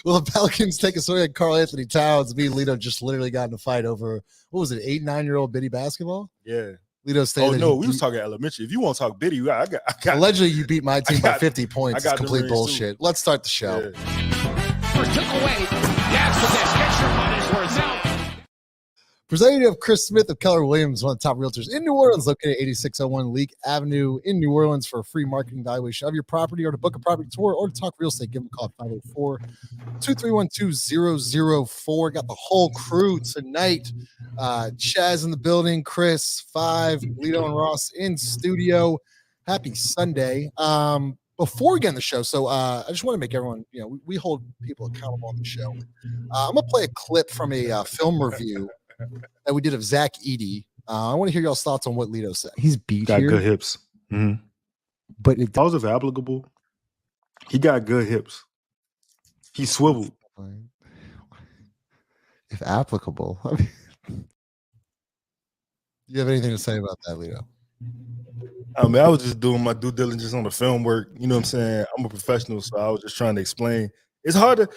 Will the Pelicans take a swing at Karl Anthony Towns? Me and Lito just literally got in a fight over, what was it, 8, 9-year-old bitty basketball? Yeah. Lito stated no, we was talking elementary. If you want to talk bitty, I got. Allegedly, you beat my team by 50 points. It's complete bullshit. Too. Let's start the show. Yeah. First took away. That's the best. Get your money's worth now. Presenting of Chris Smith of Keller Williams, one of the top realtors in New Orleans, located at 8601 Leak Avenue in New Orleans for a free marketing evaluation of your property or to book a property tour or to talk real estate. Give them a call at 504-231-2004. Got the whole crew tonight. Chaz in the building, Chris, 5, Lito and Ross in studio. Happy Sunday. Before we get in the show, so I just want to make everyone, we hold people accountable on the show. I'm going to play a clip from a film review that we did of Zach Edey. I want to hear y'all's thoughts on what Lito said. He's beat got here. Good hips. Mm-hmm. But it was applicable. He got good hips. He swiveled. If applicable. Do you have anything to say about that, Lito? I mean, I was just doing my due diligence on the film work. You know what I'm saying? I'm a professional, so I was just trying to explain. It's hard to,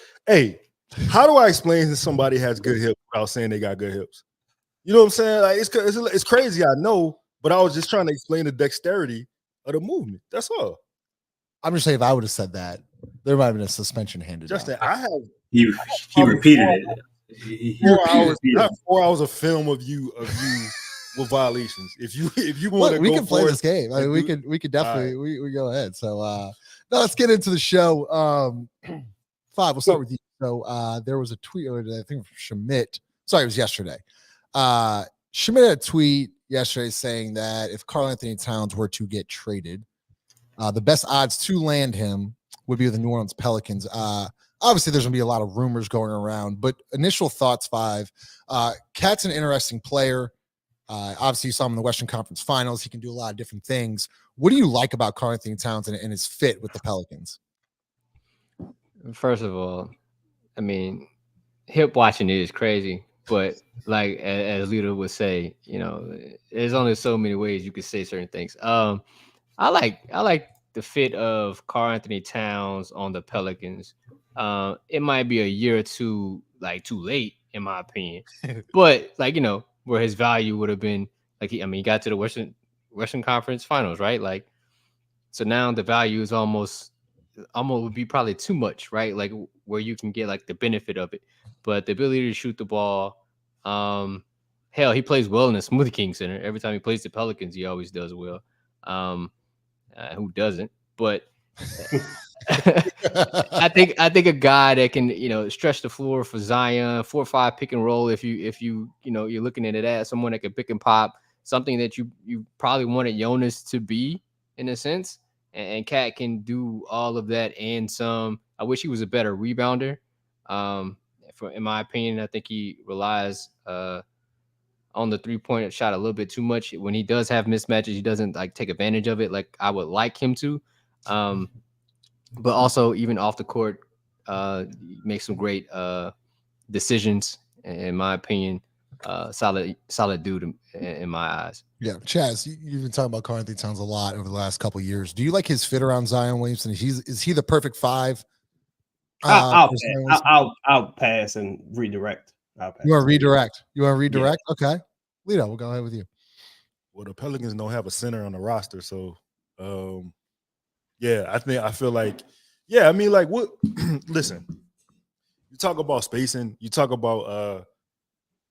how do I explain that somebody has good hips without saying they got good hips? You know what I'm saying? Like it's crazy, I know, but I was just trying to explain the dexterity of the movement. That's all. I'm just saying, if I would have said that, there might have been a suspension handed down. Justin, I have. He repeated it. 4 hours of film of you with violations. If you want to, we can play this game. I mean, we could definitely we go ahead. So now let's get into the show. 5. We'll start with you. So there was a tweet, I think from Schmidt. Sorry, it was yesterday. Schmidt had a tweet yesterday saying that if Karl Anthony Towns were to get traded, the best odds to land him would be with the New Orleans Pelicans. Obviously, there's going to be a lot of rumors going around, but initial thoughts, 5. Cat's an interesting player. Obviously, you saw him in the Western Conference Finals. He can do a lot of different things. What do you like about Karl Anthony Towns and his fit with the Pelicans? First of all, I mean, hip watching is crazy, but like as Lito would say, there's only so many ways you could say certain things. I like the fit of Karl Anthony Towns on the Pelicans. It might be a year or two too late in my opinion, but where his value would have been he got to the Western Conference Finals, right? So now the value is almost would be probably too much, right? Like where you can get the benefit of it, but the ability to shoot the ball. Hell, he plays well in the Smoothie King Center. Every time he plays the Pelicans, he always does well. Who doesn't? But I think a guy that can stretch the floor for Zion, 4 or 5 pick and roll. If you're looking at it as someone that can pick and pop, something that you probably wanted Jonas to be in a sense. And Cat can do all of that and some. I wish he was a better rebounder. In my opinion, I think he relies on the 3-point shot a little bit too much. When he does have mismatches, he doesn't take advantage of it like I would like him to. But also, even off the court, makes some great decisions. In my opinion, solid dude in my eyes. Yeah, Chaz, you've been talking about Karl Anthony Towns a lot over the last couple of years. Do you like his fit around Zion Williamson? Is he the perfect 5? I'll pass and redirect. You want to redirect? Yeah. Okay, Lito, we'll go ahead with you. Well, the Pelicans don't have a center on the roster, so I feel like what? Listen, you talk about spacing, you talk about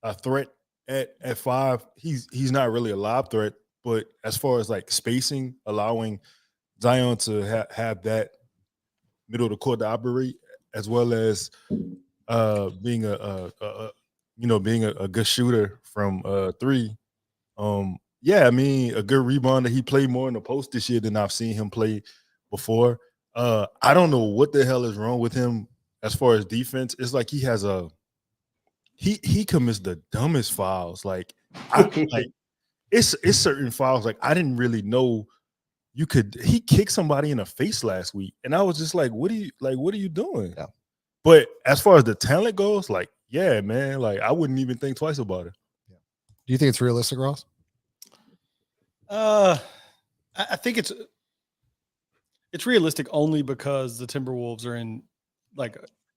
a threat at 5. He's not really a lob threat, but as far as spacing, allowing Zion to have that middle of the court to operate, as well as being a good shooter from 3. A good rebounder. He played more in the post this year than I've seen him play before. I don't know what the hell is wrong with him as far as defense. It's like he has he commits the dumbest fouls. It's certain fouls I didn't really know you could. He kicked somebody in the face last week, and I was just like, what are you doing? Yeah. But as far as the talent goes, yeah, man, I wouldn't even think twice about it. Yeah. Do you think it's realistic, Ross? I think it's realistic only because the Timberwolves are in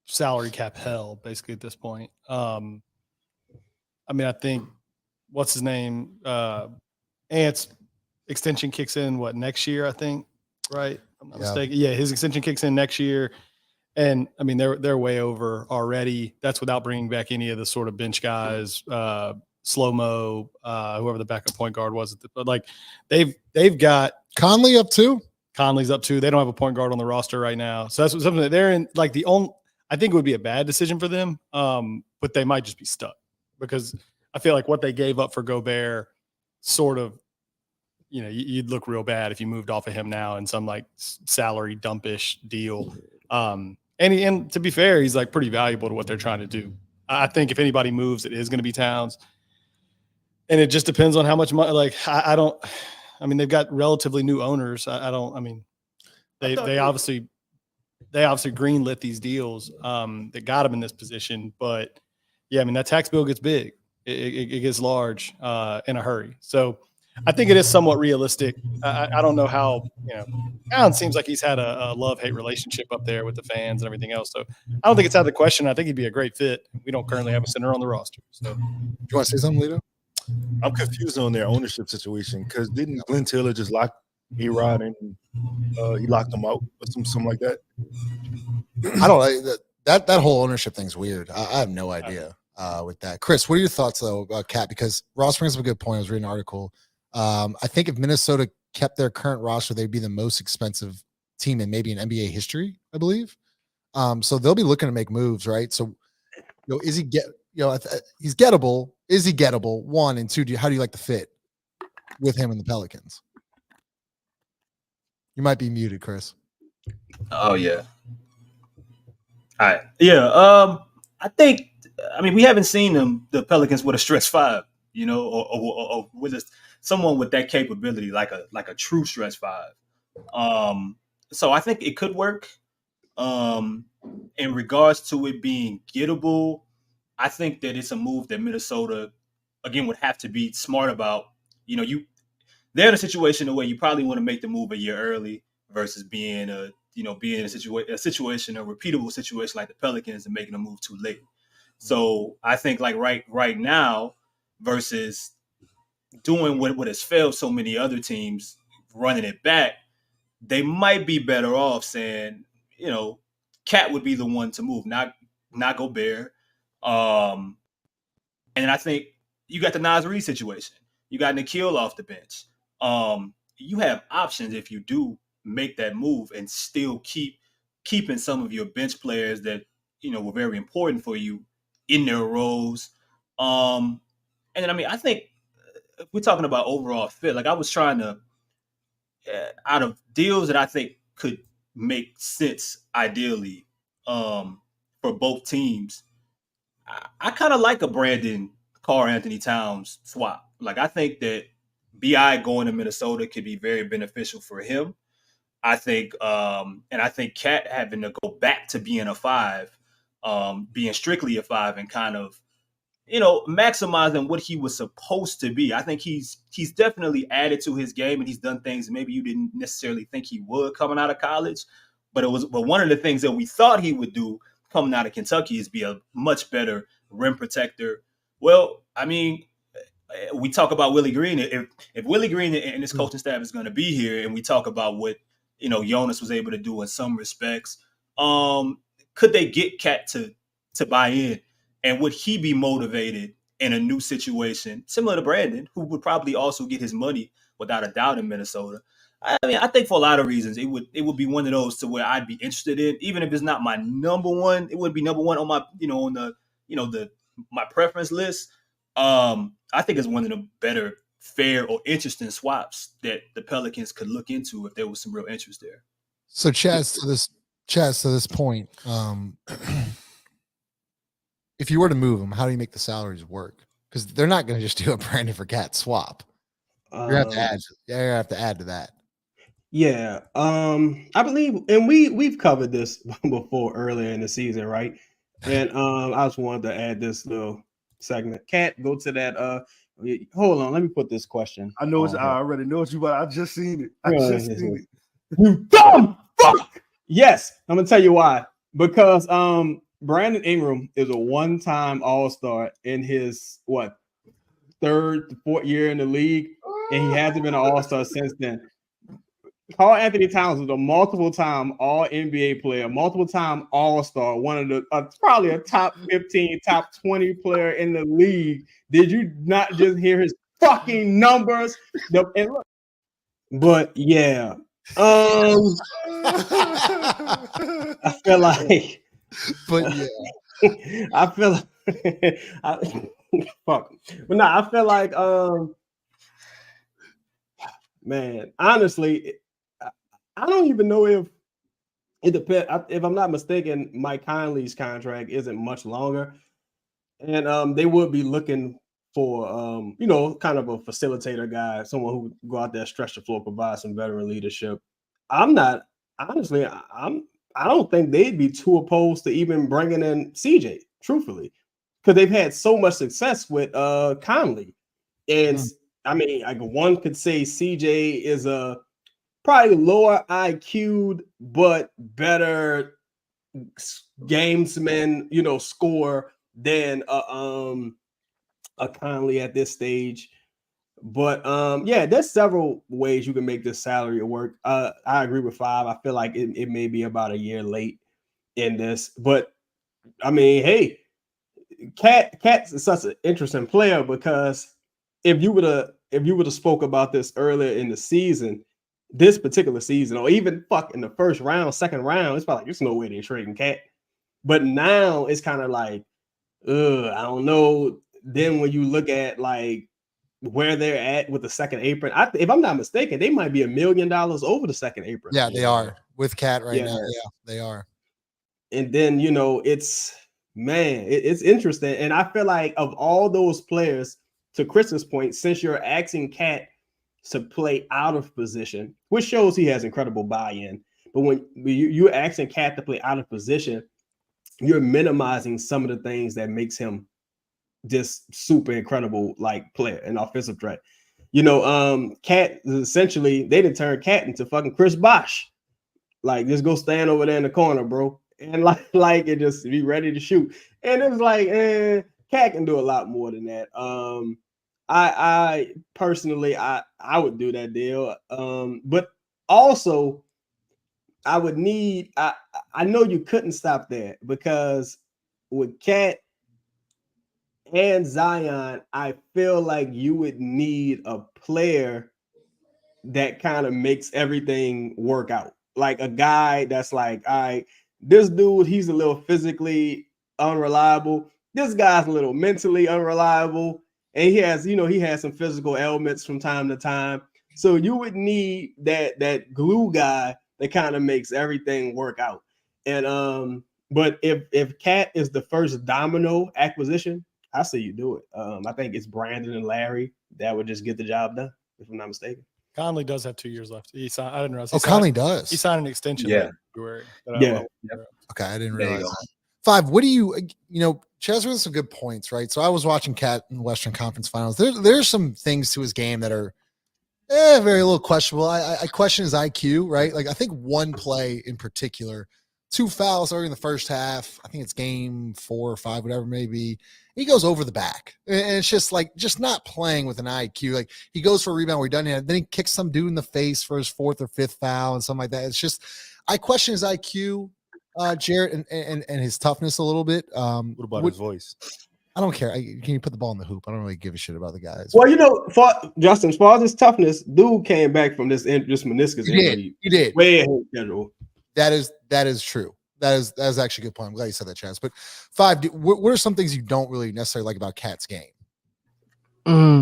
salary cap hell basically at this point. I mean, I think what's his name? Ant's extension kicks in next year, I think, right? I'm not mistaken. Yeah, his extension kicks in next year. And I mean, they're way over already. That's without bringing back any of the sort of bench guys, Slow-Mo, whoever the backup point guard was. But like they've got Conley up too. Conley's up too. They don't have a point guard on the roster right now. So that's something that they're in. Like I think it would be a bad decision for them, but they might just be stuck because I feel like what they gave up for Gobert sort of, you'd look real bad if you moved off of him now in some like salary dumpish deal. And to be fair, he's like pretty valuable to what they're trying to do. I think if anybody moves, it is going to be Towns. And it just depends on how much money. Like I mean, they've got relatively new owners. They obviously greenlit these deals that got them in this position. But yeah, I mean, that tax bill gets big. It gets large in a hurry. So I think it is somewhat realistic. I don't know how, Towns seems like he's had a love-hate relationship up there with the fans and everything else. So I don't think it's out of the question. I think he'd be a great fit. We don't currently have a center on the roster. So Do you want to say something, Lito? I'm confused on their ownership situation because didn't Glenn Taylor just lock A-Rod and he locked him out or something like that? I don't know. That whole ownership thing's weird. I have no idea with that. Chris, what are your thoughts though about Cat? Because Ross brings up a good point. I was reading an article. I think if Minnesota kept their current roster, they'd be the most expensive team in maybe in NBA history, I believe. So they'll be looking to make moves, right? So, is he he's gettable. Is he gettable? One, and two, how do you like the fit with him and the Pelicans? You might be muted, Chris. Oh yeah. All right. Yeah. I think. I mean, we haven't seen the Pelicans with a stretch five, or with someone with that capability, like a true stretch five. So I think it could work. In regards to it being gettable, I think that it's a move that Minnesota, again, would have to be smart about. They're in a situation where you probably want to make the move a year early versus being in a situation, a repeatable situation like the Pelicans and making a move too late. So I think like right now versus doing what has failed so many other teams, running it back, they might be better off saying, Cat would be the one to move, not Gobert. And I think you got the Naz Reid situation. You got Nikhil off the bench. You have options if you do make that move and still keeping some of your bench players that, were very important for you in their roles. And then, I mean, I think if we're talking about overall fit, like I was trying to, out of deals that I think could make sense ideally for both teams, I kind of like a Brandon Karl Anthony Towns swap. Like I think that BI going to Minnesota could be very beneficial for him. I think, and I think Cat having to go back to being a five, being strictly a five, and kind of, maximizing what he was supposed to be. I think he's definitely added to his game, and he's done things maybe you didn't necessarily think he would coming out of college. But one of the things that we thought he would do coming out of Kentucky is be a much better rim protector. Well, I mean, we talk about Willie Green. If Willie Green and his coaching staff is going to be here, and we talk about what Jonas was able to do in some respects, could they get Cat to buy in, and would he be motivated in a new situation similar to Brandon, who would probably also get his money without a doubt in Minnesota? I mean, I think for a lot of reasons, it would be one of those to where I'd be interested in, even if it's not my number one. It would be number one on my my preference list. I think it's one of the better, fair, or interesting swaps that the Pelicans could look into if there was some real interest there. So Chaz, to this point, if you were to move them, how do you make the salaries work? Because they're not going to just do a Brandon for Cat swap. You're gonna have to add to that. Yeah, I believe, and we've covered this before earlier in the season, right? And I just wanted to add this little segment. Cat, go to that. Hold on, let me put this question. I know I already know what you, but I just seen it. You dumb fuck. Yes, I'm gonna tell you why. Because Brandon Ingram is a one-time All-Star in his third, fourth year in the league, and he hasn't been an All-Star since then. Karl Anthony Towns is a multiple-time All-NBA player, multiple-time All-Star, one of the probably a top 15, top 20 player in the league. Did you not just hear his fucking numbers? But yeah, I feel like, But yeah, I feel like, fuck. But no, I feel like, man, honestly, I don't even know if it depends. If I'm not mistaken, Mike Conley's contract isn't much longer, and they would be looking for kind of a facilitator guy, someone who would go out there, stretch the floor, provide some veteran leadership. I don't think they'd be too opposed to even bringing in CJ, truthfully, because they've had so much success with Conley. And I mean, like, one could say CJ is a probably lower IQ'd, but better gamesman, score than a Conley at this stage. But yeah, there's several ways you can make this salary work. I agree with 5. I feel like it may be about a year late in this, but I mean, hey, Cat's such an interesting player, because if you would have spoke about this earlier in the season, this particular season, or even in the first round, second round, it's probably like, there's no way they're trading Cat. But now it's kind of like, I don't know. Then when you look at like where they're at with the second apron, if I'm not mistaken, they might be $1 million over the second apron. Yeah, they are with Cat right now. Yeah, they are. And then it's interesting, and I feel like of all those players, to Chris's point, since you're asking Cat to play out of position, which shows he has incredible buy-in, but when you're asking Cat to play out of position, you're minimizing some of the things that makes him just super incredible, like, player and offensive threat. Cat essentially, they didn't turn Cat into fucking Chris Bosh. Like, just go stand over there in the corner, bro, and like it just be ready to shoot. And it was like, Cat can do a lot more than that. I personally, I would do that deal. But also, I would need. I know you couldn't stop there, because with Cat and Zion, I feel like you would need a player that kind of makes everything work out. Like a guy that's like, all right, this dude, he's a little physically unreliable. This guy's a little mentally unreliable. And he has some physical ailments from time to time. So you would need that glue guy that kind of makes everything work out. And but if Cat is the first domino acquisition, I say you do it. I think it's Brandon and Larry that would just get the job done, if I'm not mistaken. Conley does have 2 years left. I didn't realize. Conley does. He signed an extension. Yeah. In February. Okay, I didn't realize that. 5, what do you Chaz with some good points, right? So I was watching Cat in the Western Conference Finals. There's some things to his game that are very little questionable. I question his IQ, right? Like, I think one play in particular, 2 fouls early in the first half. I think it's game 4 or 5, whatever it may be. He goes over the back, and it's just not playing with an IQ. Like, he goes for a rebound where he doesn't have, then he kicks some dude in the face for his 4th or 5th foul and something like that. It's just, I question his IQ, Jarrett, and his toughness a little bit. What about his voice? I don't care. Can you put the ball in the hoop? I don't really give a shit about the guys. Well, for Justin, as far as his toughness, dude came back from this meniscus injury. He did. Way ahead of schedule. That is true. That is actually a good point. I'm glad you said that, Chaz. But 5, what are some things you don't really necessarily like about Cat's game?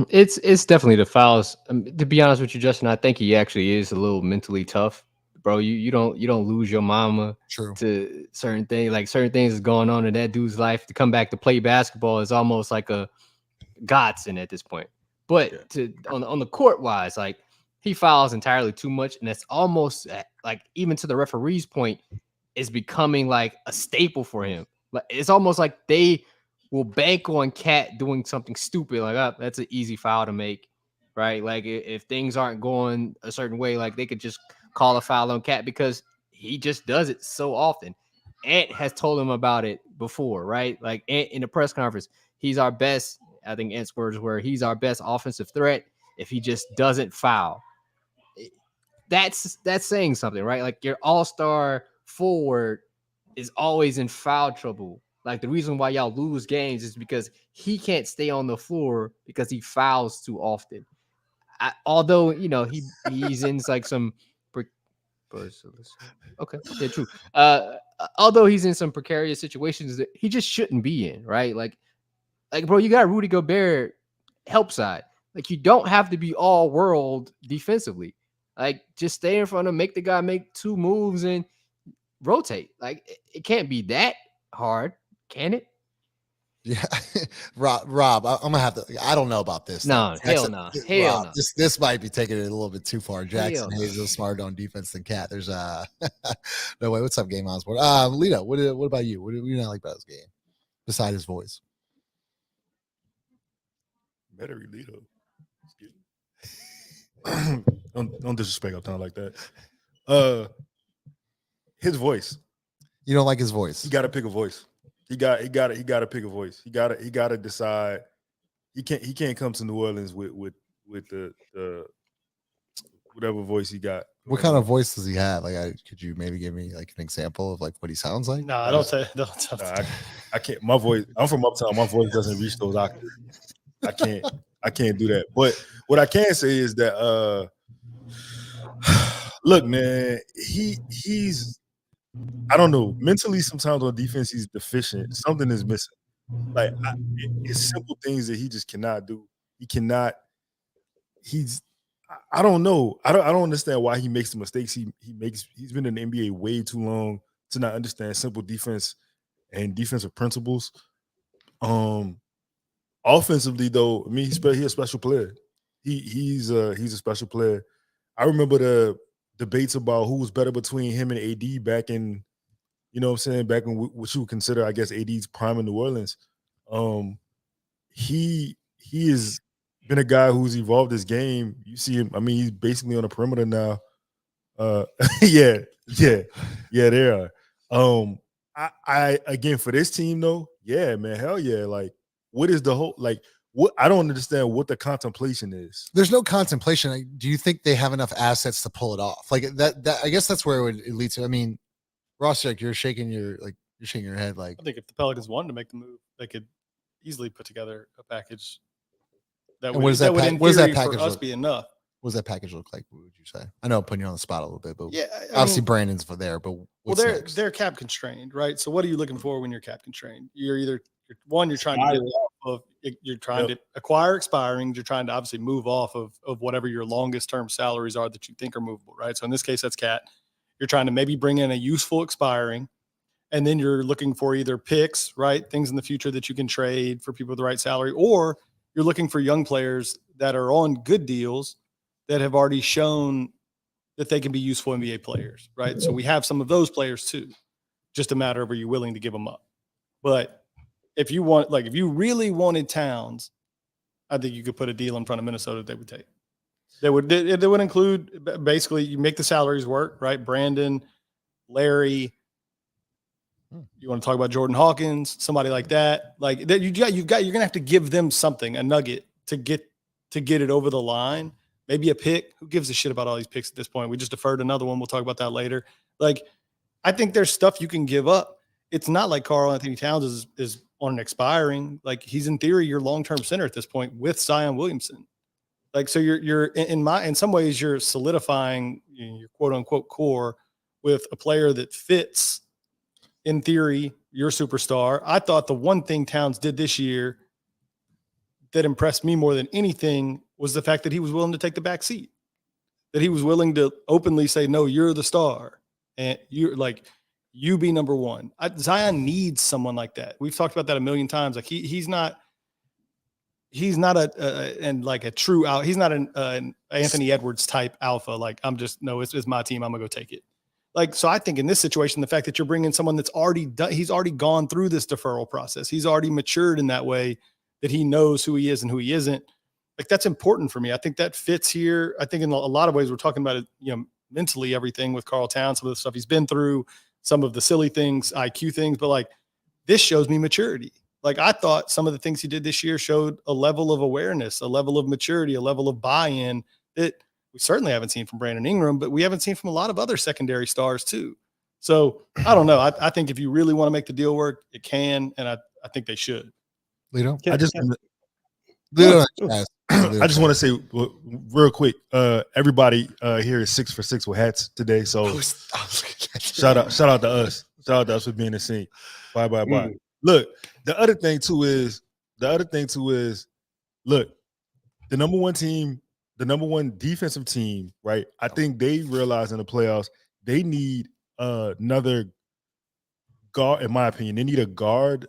It's definitely the fouls. To be honest with you, Justin, I think he actually is a little mentally tough, bro. You don't lose your mama to certain things. Like, certain things is going on in that dude's life. To come back to play basketball is almost like a godsend at this point. But on the court wise, like, he fouls entirely too much, and that's almost like, even to the referee's point, is becoming like a staple for him. Like, it's almost like they will bank on Cat doing something stupid, like, that's an easy foul to make, right? Like, if things aren't going a certain way, like, they could just call a foul on Cat because he just does it so often. Ant has told him about it before, right? Like Ant in the press conference, he's our best. I think Ant's words were, he's our best offensive threat if he just doesn't foul. That's saying something, right? Like your all-star forward is always in foul trouble. Like the reason why y'all lose games is because he can't stay on the floor because he fouls too often. Although, you know, he's in like some okay, yeah, true. Although he's in some precarious situations that he just shouldn't be in, right? Like bro, you got Rudy Gobert help side. Like you don't have to be all world defensively. Like just stay in front of him, make the guy make 2 moves and rotate. Like it can't be that hard, can it? Yeah, Rob, I'm gonna have to. I don't know about this. No, hell no, hell no. This might be taking it a little bit too far. Jackson Hell Hayes is smarter on defense than Cat. There's no way. What's up, Game On Sport? Lito, what about you? What do you not like about this game? Besides his voice, Better Lito. Don't disrespect Uptown like that. His voice. You don't like his voice. He got to pick a voice. He got to pick a voice. He got to decide. He can't come to New Orleans with the whatever voice he got. What kind of voice does he have? Like, could you maybe give me like an example of like what he sounds like? No, I don't say. I can't. My voice. I'm from Uptown. My voice doesn't reach those octaves. I can't do that. But what I can say is that look, man, he's I don't know. Mentally, sometimes on defense, he's deficient. Something is missing. Like it's simple things that he just cannot do. He cannot. I don't know. I don't understand why he makes the mistakes he makes. He's been in the NBA way too long to not understand simple defense and defensive principles. Offensively, though, I mean, he's a special player. He's a special player. I remember the debates about who was better between him and AD back in, you know what I'm saying, back in what you would consider, I guess, AD's prime in New Orleans. He has been a guy who's evolved his game. You see him, I mean, he's basically on the perimeter now. Yeah, they are. I again, for this team though, yeah, man, hell yeah. Like, what is the whole, like, what, I don't understand what the contemplation is. There's no contemplation. Like, do you think they have enough assets to pull it off? Like that I guess that's where it would lead to. I mean, Ross, like you're shaking your head. Like, I think if the Pelicans wanted to make the move, they could easily put together a package that what would, does that, that would what does that for package us look, be enough. what does that package look like? What would you say? I know I'm putting you on the spot a little bit, but Yeah, obviously Brandon's for there. But they're cap constrained, right? So what are you looking for when you're cap constrained? You're either you're trying to get off of, you're trying to acquire expiring, you're trying to obviously move off of whatever your longest term salaries are that you think are movable, right? So in this case, that's Cat. You're trying to maybe bring in a useful expiring, and then you're looking for either picks, right? Things in the future that you can trade for people with the right salary, or you're looking for young players that are on good deals that have already shown that they can be useful NBA players, right? So we have some of those players too. Just a matter of, are you willing to give them up? But if you want, like, if you really wanted Towns, I think you could put a deal in front of Minnesota that they would take. They would include, basically, you make the salaries work, right? Brandon, Larry. You want to talk about Jordan Hawkins, somebody like that? Like that, you're gonna have to give them something, a nugget to get it over the line. Maybe a pick. Who gives a shit about all these picks at this point? We just deferred another one. We'll talk about that later. Like, I think there's stuff you can give up. It's not like Karl Anthony Towns is on an expiring. Like, he's in theory your long-term center at this point with Zion Williamson. Like, so you're in some ways you're solidifying your quote unquote core with a player that fits, in theory, your superstar. I thought the one thing Towns did this year that impressed me more than anything was the fact that he was willing to take the back seat, that he was willing to openly say, no, you're the star. And you're like, you be number one. Zion needs someone like that. We've talked about that a million times. Like he's not a true out. He's not an Anthony Edwards type alpha. Like, it's my team. I'm gonna go take it. Like, so I think in this situation, the fact that you're bringing someone that's already done, he's already gone through this deferral process. He's already matured in that way that he knows who he is and who he isn't. Like, that's important for me. I think that fits here. I think in a lot of ways, we're talking about it, mentally, everything with Karl Towns, some of the stuff he's been through, some of the silly things, IQ things, but like this shows me maturity. Like I thought some of the things he did this year showed a level of awareness, a level of maturity, a level of buy-in that we certainly haven't seen from Brandon Ingram, but we haven't seen from a lot of other secondary stars too. So I don't know. I think if you really want to make the deal work, it can, and I think they should. Lito? I just want to say real quick, everybody here is 6 for 6 with hats today. So shout out to us. Shout out to us for being the scene. Bye. Look, the other thing too is, look, the number one defensive team, right? I think they realize in the playoffs they need another guard. In my opinion, they need a guard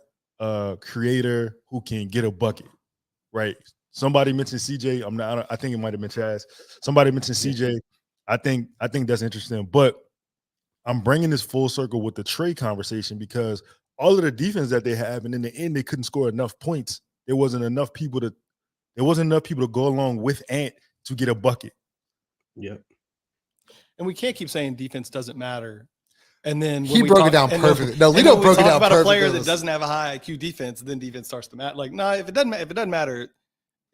creator who can get a bucket, right? Somebody mentioned CJ. I think it might have been Chaz. Somebody mentioned CJ. I think that's interesting. But I'm bringing this full circle with the trade conversation because all of the defense that they have, and in the end, they couldn't score enough points. There wasn't enough people to go along with Ant to get a bucket. Yep. And we can't keep saying defense doesn't matter. And then he broke it down perfectly. No, Lito broke it down about perfectly. A player that doesn't have a high IQ defense, then defense starts to matter. Like, no, if it doesn't matter,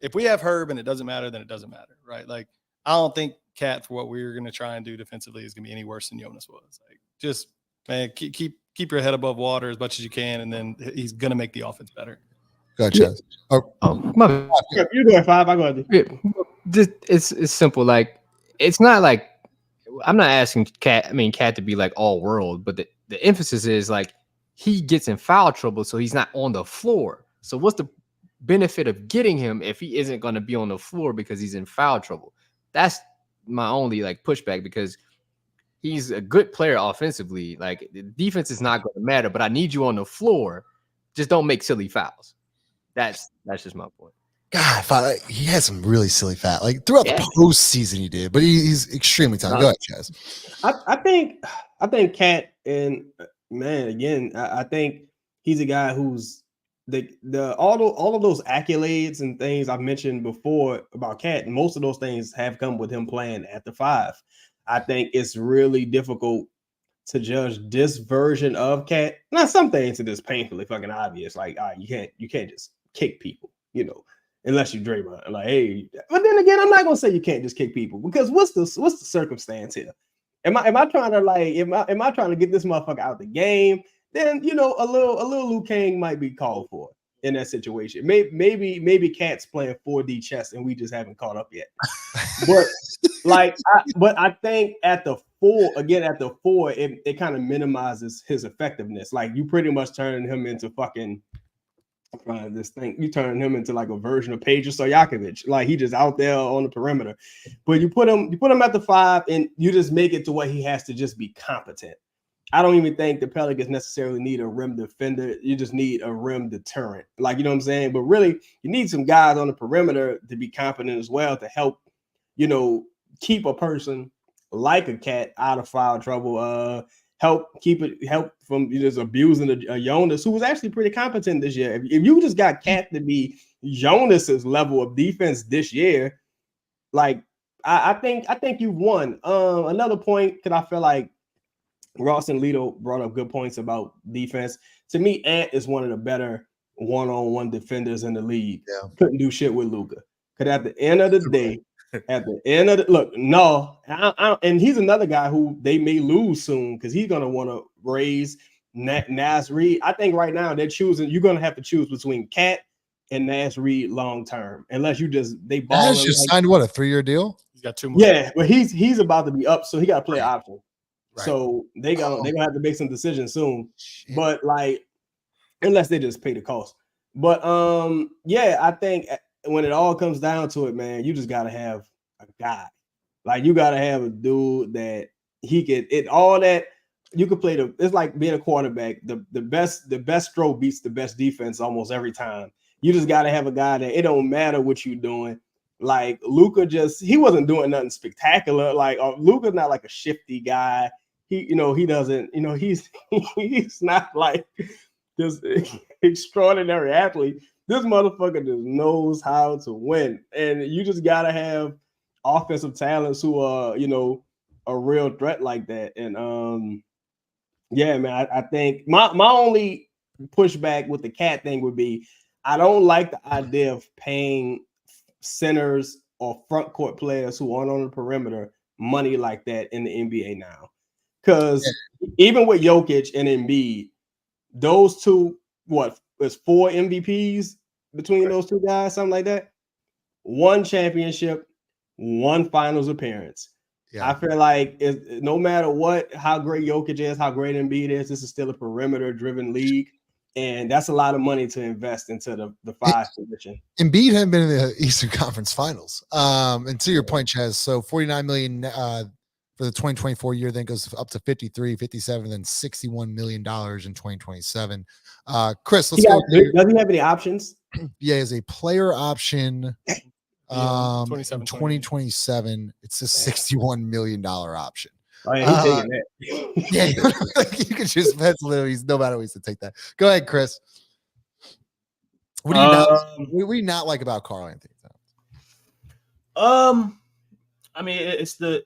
if we have Herb and it doesn't matter, then it doesn't matter, right? Like, I don't think Cat for what we're going to try and do defensively is going to be any worse than Jonas was. Like, just man, keep your head above water as much as you can, and then he's going to make the offense better. Gotcha. You go 5. I go ahead. It's simple. Like, it's not like I'm not asking Cat to be like all world, but the emphasis is like he gets in foul trouble, so he's not on the floor. So what's the benefit of getting him if he isn't going to be on the floor because he's in foul trouble? That's my only like pushback, because he's a good player offensively. Like, the defense is not going to matter, but I need you on the floor. Just don't make silly fouls. That's just my point. God, he had some really silly foul. Like throughout the postseason, he did, but he's extremely talented. Go ahead, Chaz. I think Cat, and man, again, I think he's a guy who's all of those accolades and things I've mentioned before about Cat. Most of those things have come with him playing at the 5. I think it's really difficult to judge this version of Cat. Now, some things are just painfully fucking obvious. Like, you can't just kick people, unless you Draymond. Like, hey, but then again, I'm not gonna say you can't just kick people, because what's the circumstance here? Am I trying to get this motherfucker out the game? Then a little Liu Kang might be called for in that situation. Maybe Cat's playing 4D chess and we just haven't caught up yet. But I think at the 4, it kind of minimizes his effectiveness. Like, you pretty much turning him into fucking you turn him into like a version of Peja Stojakovic. Like, he just out there on the perimeter. But you put him at the 5 and you just make it to where he has to just be competent. I don't even think the Pelicans necessarily need a rim defender. You just need a rim deterrent. Like, you know what I'm saying? But really, you need some guys on the perimeter to be competent as well, to help, keep a person like a Cat out of foul trouble. Help from just abusing a Jonas, who was actually pretty competent this year. If you just got Cat to be Jonas's level of defense this year, like, I think you've won. Another point, because I feel like Ross and Lito brought up good points about defense. To me, Ant is one of the better one-on-one defenders in the league. Yeah. Couldn't do shit with Luka. Because at the end of the day, and he's another guy who they may lose soon, because he's gonna want to raise Nas Reed. I think right now you're gonna have to choose between Cat and Nas Reed long term, unless they ball. Nas just signed a 3-year deal. He's got 2 more. Yeah, but he's about to be up, so he got to play option. Right. So they're gonna have to make some decisions soon. Shit. But like, unless they just pay the cost. But I think when it all comes down to it, man, you just gotta have a guy. Like, you gotta have a dude that he could all that you could play it's like being a quarterback. The best throw beats the best defense almost every time. You just gotta have a guy that it don't matter what you're doing. Like, Luka he wasn't doing nothing spectacular. Like, Luka's not like a shifty guy. He doesn't, he's not like this extraordinary athlete. This motherfucker just knows how to win. And you just got to have offensive talents who are, a real threat like that. And Yeah, man. I think my only pushback with the cat thing would be I don't like the idea of paying centers or front court players who aren't on the perimeter money like that in the NBA now. Because even with Jokic and Embiid, those two, what is 4 MVPs between those two guys, something like that? 1 championship, 1 finals appearance. Yeah. I feel like no matter how great Jokic is, how great Embiid is, this is still a perimeter-driven league, and that's a lot of money to invest into the 5 position. Embiid hadn't been in the Eastern Conference Finals. And to your point, Chaz, so $49 million for the 2024 year, then goes up to 53, 57, then $61 million in 2027. Chris, let's go. Does he have any options? Yeah, as a player option. 27, 2027, it's a $61 million option. Oh, yeah, he's taking that. Yeah, you can just pencil it. He's no matter ways to take that. Go ahead, Chris. What do you not like about Karl Anthony Towns? I mean, it's the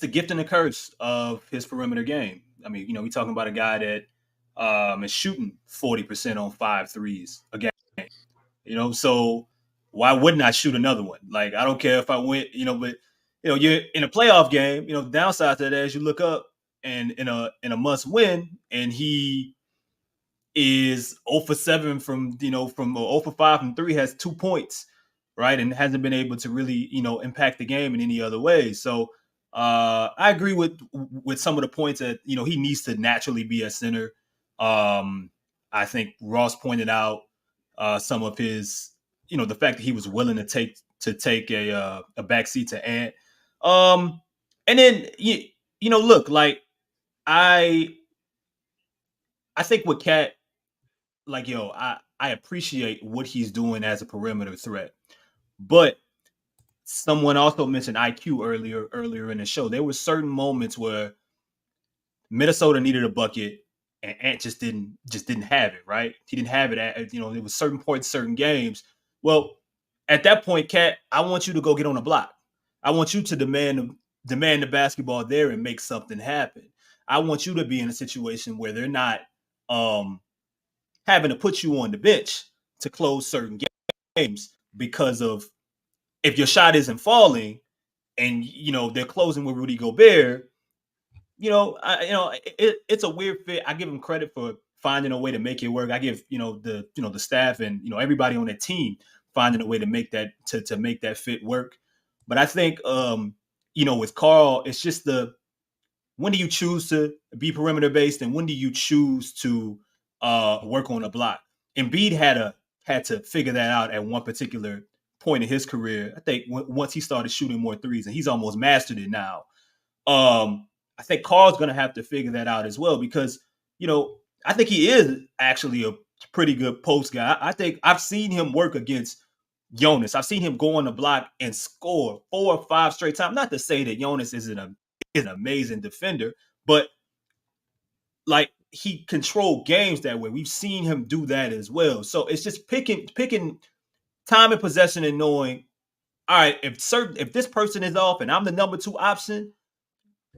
gift and the curse of his perimeter game. I mean, we're talking about a guy that is shooting 40% on 5 threes a game. So why wouldn't I shoot another one? Like, I don't care if I went, but you're in a playoff game. Downside to that is you look up and in a must win, and he is 0 for 7 from 0 for 5 from 3, has 2 points, right, and hasn't been able to really impact the game in any other way. So I agree with some of the points that he needs to naturally be a center. I think Ross pointed out some of his. The fact that he was willing to take a backseat to Ant. And then look, like I think with Cat, like, I appreciate what he's doing as a perimeter threat. But someone also mentioned IQ earlier in the show. There were certain moments where Minnesota needed a bucket and Ant just didn't have it, right? He didn't have it at, there was certain points, certain games. Well, at that point, Cat, I want you to go get on the block. I want you to demand the basketball there and make something happen. I want you to be in a situation where they're not having to put you on the bench to close certain games because of if your shot isn't falling and they're closing with Rudy Gobert. It's a weird fit. I give him credit for finding a way to make it work. I give the staff and everybody on that team finding a way to make that to make that fit work. But I think with Karl, it's just when do you choose to be perimeter based and when do you choose to work on a block? Embiid had to figure that out at one particular point in his career. I think once he started shooting more threes, and he's almost mastered it now. I think Karl's going to have to figure that out as well because I think he is actually a pretty good post guy. I think I've seen him work against Jonas. I've seen him go on the block and score 4 or 5 straight times. Not to say that Jonas is an amazing defender, but like he controlled games that way. We've seen him do that as well. So it's just picking time and possession and knowing, all right, if this person is off and I'm the number 2 option,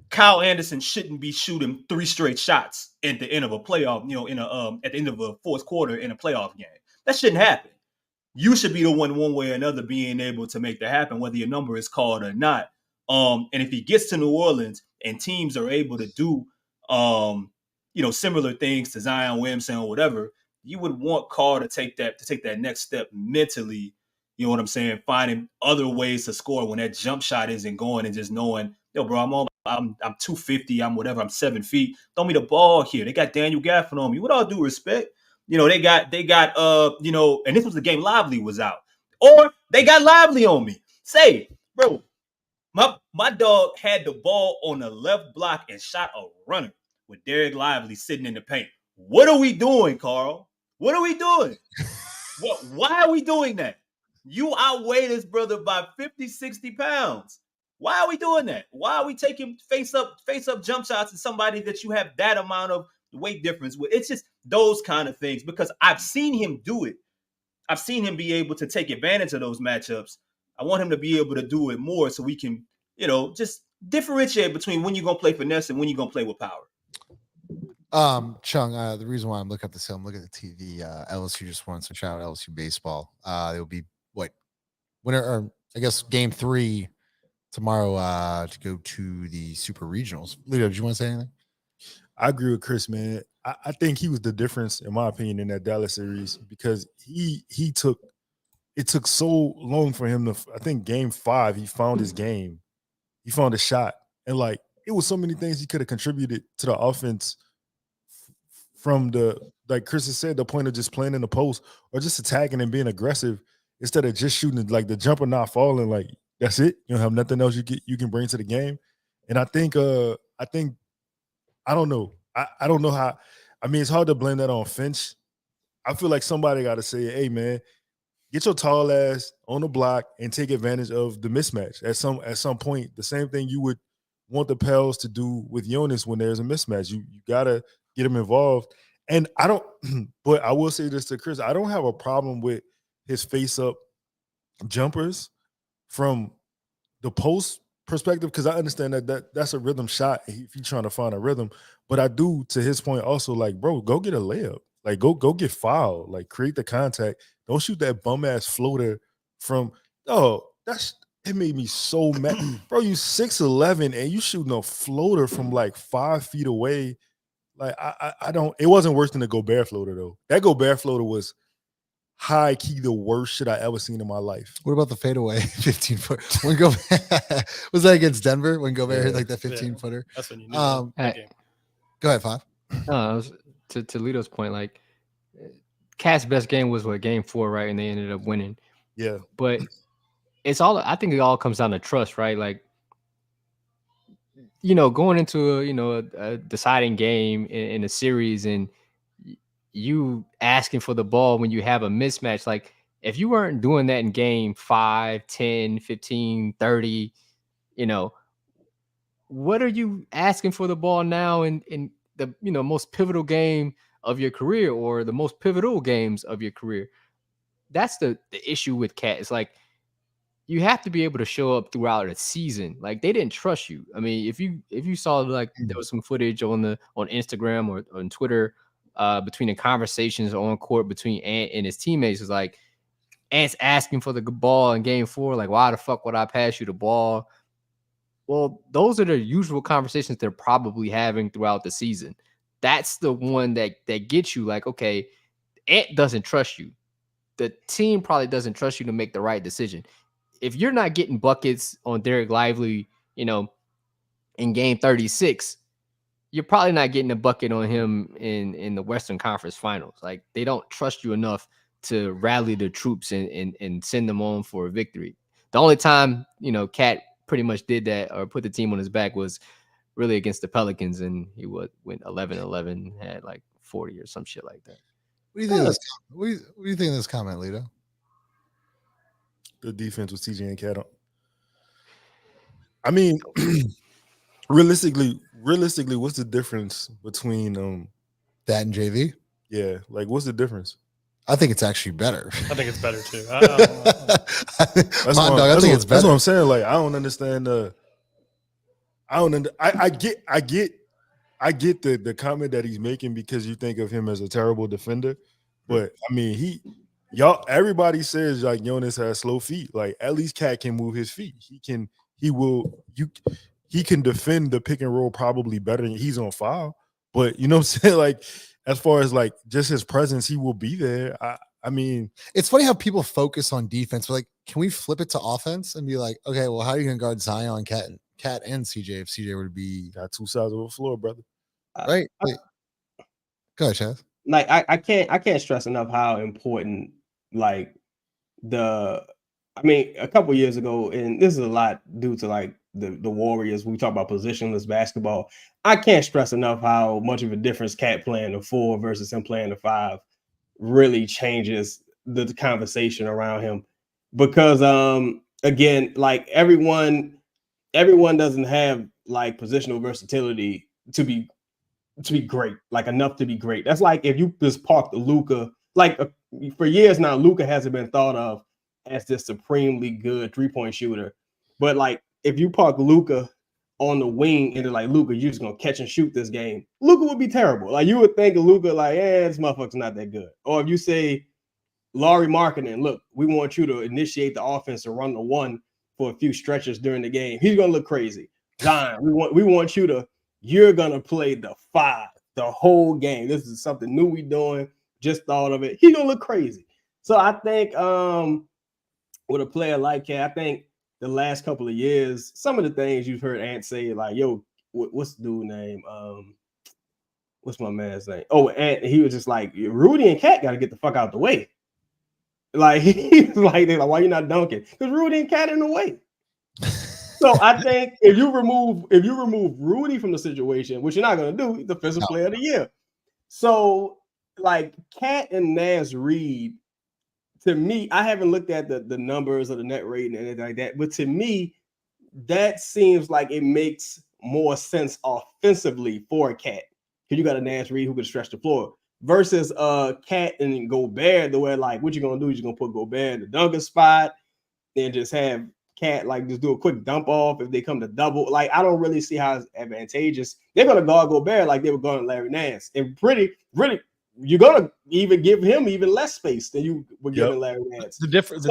Kyle Anderson shouldn't be shooting 3 straight shots at the end of a playoff, at the end of a fourth quarter in a playoff game. That shouldn't happen. You should be the one way or another being able to make that happen, whether your number is called or not. And if he gets to New Orleans and teams are able to do, similar things to Zion Williamson or whatever, you would want Karl to take that next step mentally. You know what I'm saying? Finding other ways to score when that jump shot isn't going and just knowing, yo, bro, I'm 250, I'm whatever, I'm 7 feet. Throw me the ball here. They got Daniel Gafford on me. With all due respect, they got, and this was the game Lively was out. Or they got Lively on me. Say, bro, my dog had the ball on the left block and shot a runner with Derek Lively sitting in the paint. What are we doing, Karl? What are we doing? Why are we doing that? You outweigh this brother by 50, 60 pounds. Why are we doing that? Why are we taking face up jump shots to somebody that you have that amount of weight difference with? It's just those kind of things because I've seen him do it. I've seen him be able to take advantage of those matchups. I want him to be able to do it more so we can, just differentiate between when you're going to play finesse and when you're going to play with power. Chung, the reason why I'm looking at this, I'm looking at the TV. LSU just won, so shout out LSU baseball. It'll be what winner, or I guess game 3 tomorrow to go to the Super Regionals. Lito, did you want to say anything? I agree with Chris, man. I think he was the difference, in my opinion, in that Dallas series because he took it took so long for him to. I think game 5, he found his game, he found a shot, and like it was so many things he could have contributed to the offense from the, like Chris has said, the point of just playing in the post or just attacking and being aggressive instead of just shooting, like the jumper not falling. Like that's it. You don't have nothing else you can bring to the game. And I think I don't know. I don't know how. I mean, it's hard to blame that on Finch. I feel like somebody got to say, hey, man, get your tall ass on the block and take advantage of the mismatch at some point. The same thing you would want the Pels to do with Jonas when there's a mismatch. You got to get him involved. And I don't – but I will say this to Chris. I don't have a problem with his face-up jumpers from the post perspective because I understand that's a rhythm shot if you're trying to find a rhythm. But I do, to his point, also like, bro, go get a layup. Like, go get fouled. Like, create the contact. Don't shoot that bum-ass floater from – it made me so mad. Bro, you 6'11", and you shooting a floater from like 5 feet away. Like, I don't – it wasn't worse than the Gobert floater, though. That Gobert floater was high-key the worst shit I ever seen in my life. What about the fadeaway 15-foot? When Gobert – was that against Denver when Gobert hit like that 15-footer? That's when you knew that game. Go ahead, Five. No, to Lito's point, like Cat's best game was game 4, right? And they ended up winning. Yeah. But it's all, I think it all comes down to trust, right? Like, you know, going into a deciding game in a series and you asking for the ball when you have a mismatch, like if you weren't doing that in game 5, 10, 15, 30, what are you asking for the ball now in the most pivotal game of your career or the most pivotal games of your career? That's the issue with Cat. It's like you have to be able to show up throughout a season. Like they didn't trust you. I mean, if you saw like there was some footage on Instagram or on Twitter between the conversations on court between Ant and his teammates, is like Ant's asking for the ball in game 4. Like, why the fuck would I pass you the ball? Well, those are the usual conversations they're probably having throughout the season. That's the one that gets you like, okay, Ant doesn't trust you. The team probably doesn't trust you to make the right decision. If you're not getting buckets on Derek Lively, in game 36, you're probably not getting a bucket on him in the Western Conference Finals. Like they don't trust you enough to rally the troops and send them on for a victory. The only time, Cat pretty much did that or put the team on his back was really against the Pelicans, and he went 11-11, had like 40 or some shit like that. What do you think of this? What do you think of this comment, Lito? The defense with CJ and Cat on. I mean, realistically, what's the difference between that and JV? Yeah, like what's the difference? I think it's actually better. I think it's better too. I think it's better. That's what I'm saying. Like I don't understand. I get the comment that he's making because you think of him as a terrible defender, but I mean everybody says like Jonas has slow feet. Like at least Cat can move his feet. He can defend the pick and roll probably better than he's on foul. But you know what I'm saying? Like as far as like just his presence, he will be there. I mean, it's funny how people focus on defense, but like, can we flip it to offense and be like, okay, well, how are you going to guard Zion, Cat and CJ if CJ were to be got 2 sides of the floor, brother? Right. Go ahead, Chaz. Like I can't stress enough how important like a couple years ago, and this is a lot due to like the Warriors. We talk about positionless basketball. I can't stress enough how much of a difference Cat playing the 4 versus him playing the 5 really changes the conversation around him. Because again, like everyone doesn't have like positional versatility to be great, like enough to be great. That's like if you just park the Luka, like for years now, Luka hasn't been thought of as this supremely good 3-point shooter. But like if you park Luka on the wing and they're like, Luka, you're just gonna catch and shoot this game. Luka would be terrible. Like you would think of Luka like, this motherfucker's not that good. Or if you say Laurie Markkinen, look, we want you to initiate the offense and run the one for a few stretches during the game. He's gonna look crazy. Zion, we want you're gonna play the 5 the whole game. This is something new we doing. Just thought of it. He's gonna look crazy. So I think with a player like Cat, I think the last couple of years, some of the things you've heard Ant say, like, yo, what's the dude name? What's my man's name? Oh, Ant, he was just like, Rudy and Cat got to get the fuck out the way. Like, he's like, they're like, why you not dunking? Because Rudy and Cat in the way. So I think if you remove Rudy from the situation, which you're not gonna do, he's the defensive player of the year. So like Cat and Naz Reid, to me, I haven't looked at the numbers or the net rating and anything like that, but to me, that seems like it makes more sense offensively for a Cat. Because you got a Naz Reid who can stretch the floor versus Cat and Gobert, the way like what you're gonna do is you're gonna put Gobert in the dunker spot and just have Cat like just do a quick dump off if they come to double. Like I don't really see how it's advantageous. They're gonna guard Gobert like they were guarding Larry Nance, and really, you're gonna even give him even less space than you were giving Larry Nance. The difference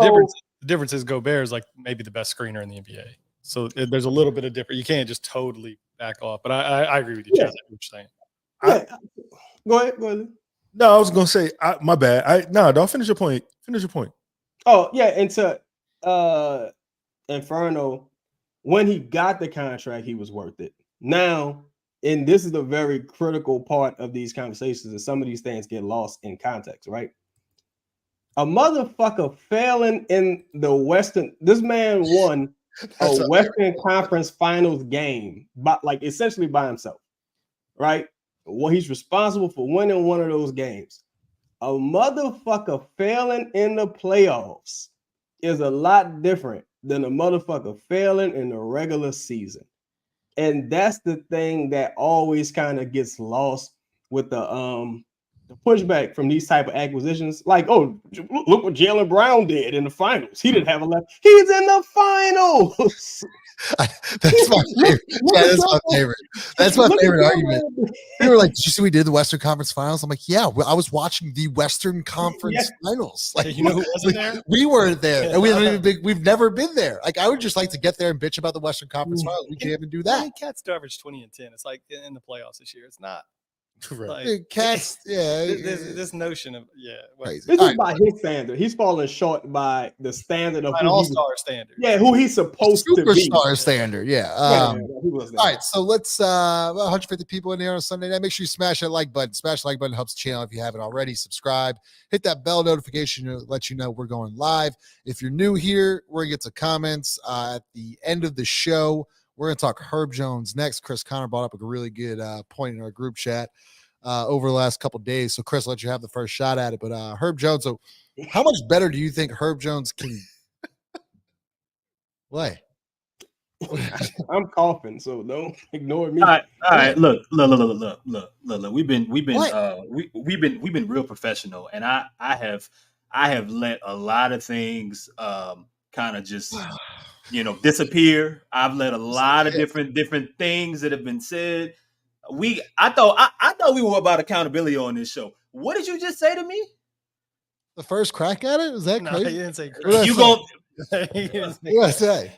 is Gobert is like maybe the best screener in the NBA. So there's a little bit of difference. You can't just totally back off. But I agree with you, Chad. What you're saying. Go ahead. No, I was gonna say my bad. Don't finish your point. Finish your point. Oh yeah, and to Inferno, when he got the contract, he was worth it. Now, and this is the very critical part of these conversations, and some of these things get lost in context, right? A motherfucker failing in the Western, this man won a Western Conference Finals game, but like essentially by himself, right? Well, he's responsible for winning one of those games. A motherfucker failing in the playoffs is a lot different than a motherfucker failing in the regular season. And that's the thing that always kind of gets lost with the pushback from these type of acquisitions. Like, oh, look what Jaylen Brown did in the finals. He didn't have a left. He's in the finals. That's my favorite. That's my favorite. That's my favorite argument. They were like, "Did you see we did the Western Conference Finals?" I'm like, "Yeah, I was watching the Western Conference Finals. Like, you know who wasn't there? We weren't there, and we've never been there. Like, I would just like to get there and bitch about the Western Conference Finals. We can't even do that. Cats averaged 20 and 10. It's like in the playoffs this year. It's not. Right. Like, Cats, this notion of crazy. This is by his standard. He's falling short by the standard of an all-star standard. Yeah, who he's supposed to be. Superstar standard. Yeah. All right. So let's 150 people in here on Sunday night. Make sure you smash that like button. Smash the like button helps the channel if you haven't already. Subscribe. Hit that bell notification to let you know we're going live. If you're new here, we're gonna get to comments at the end of the show. We're going to talk Herb Jones next. Chris Connor brought up a really good point in our group chat over the last couple of days. So, Chris, I'll let you have the first shot at it. But Herb Jones, so how much better do you think Herb Jones can play? I'm coughing, so don't ignore me. All right. Look. We've been real professional, and I have let a lot of things kind of just disappear. I've let a lot of different things that have been said. I thought we were about accountability on this show. What did you just say to me? The first crack at it? Was that crazy? No, he didn't say crazy. You go. What did I say?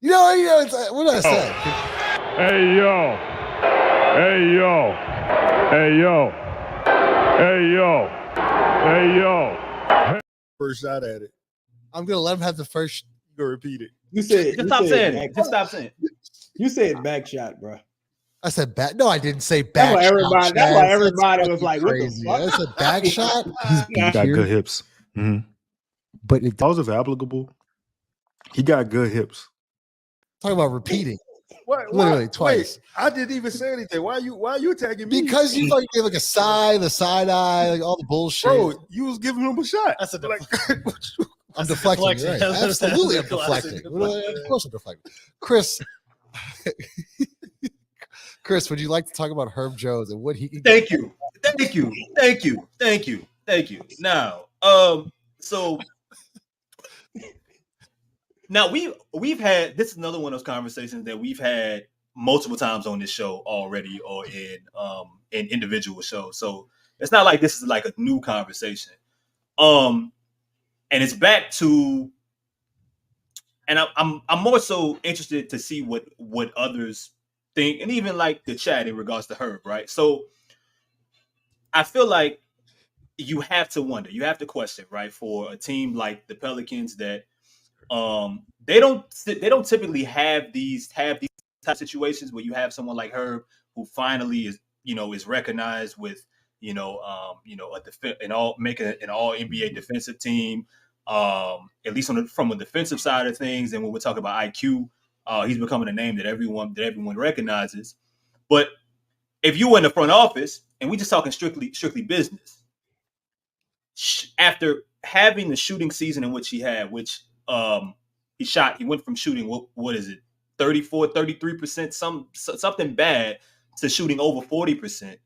What did I say? Hey yo. First shot at it. I'm gonna let him have the first. Go repeat it. You said Just stop saying it. Just stop saying it. You said back shot, bro. I said back. No, I didn't say back. That's why everybody was like, "What crazy. the fuck?" I said back shot. He got good hips. Mm-hmm. But it Those are applicable. He got good hips. Talking about repeating. What? Literally twice. Wait, I didn't even say anything. Why are you attacking me? Because you like gave like a side eye, like all the bullshit. Bro, you was giving him a shot. That's a I'm deflecting. Right? Absolutely, I'm deflecting. Of course, I'm deflecting. Chris, would you like to talk about Herb Jones and what he can Thank you. Now, so now we've had, this is another one of those conversations that we've had multiple times on this show already, or in individual shows. So it's not like this is like a new conversation. And it's back to, and I'm more so interested to see what others think, and even like the chat in regards to Herb, right? So I feel like you have to wonder, you have to question, right, for a team like the Pelicans that they don't typically have these type of situations where you have someone like Herb who finally is recognized with making an all NBA defensive team, at least from a defensive side of things. And when we're talking about IQ, he's becoming a name that everyone recognizes. But if you were in the front office, and we just talking strictly business, after having the shooting season in which he had, which he went from shooting, what is it, 34, 33%, something bad, to shooting over 40%.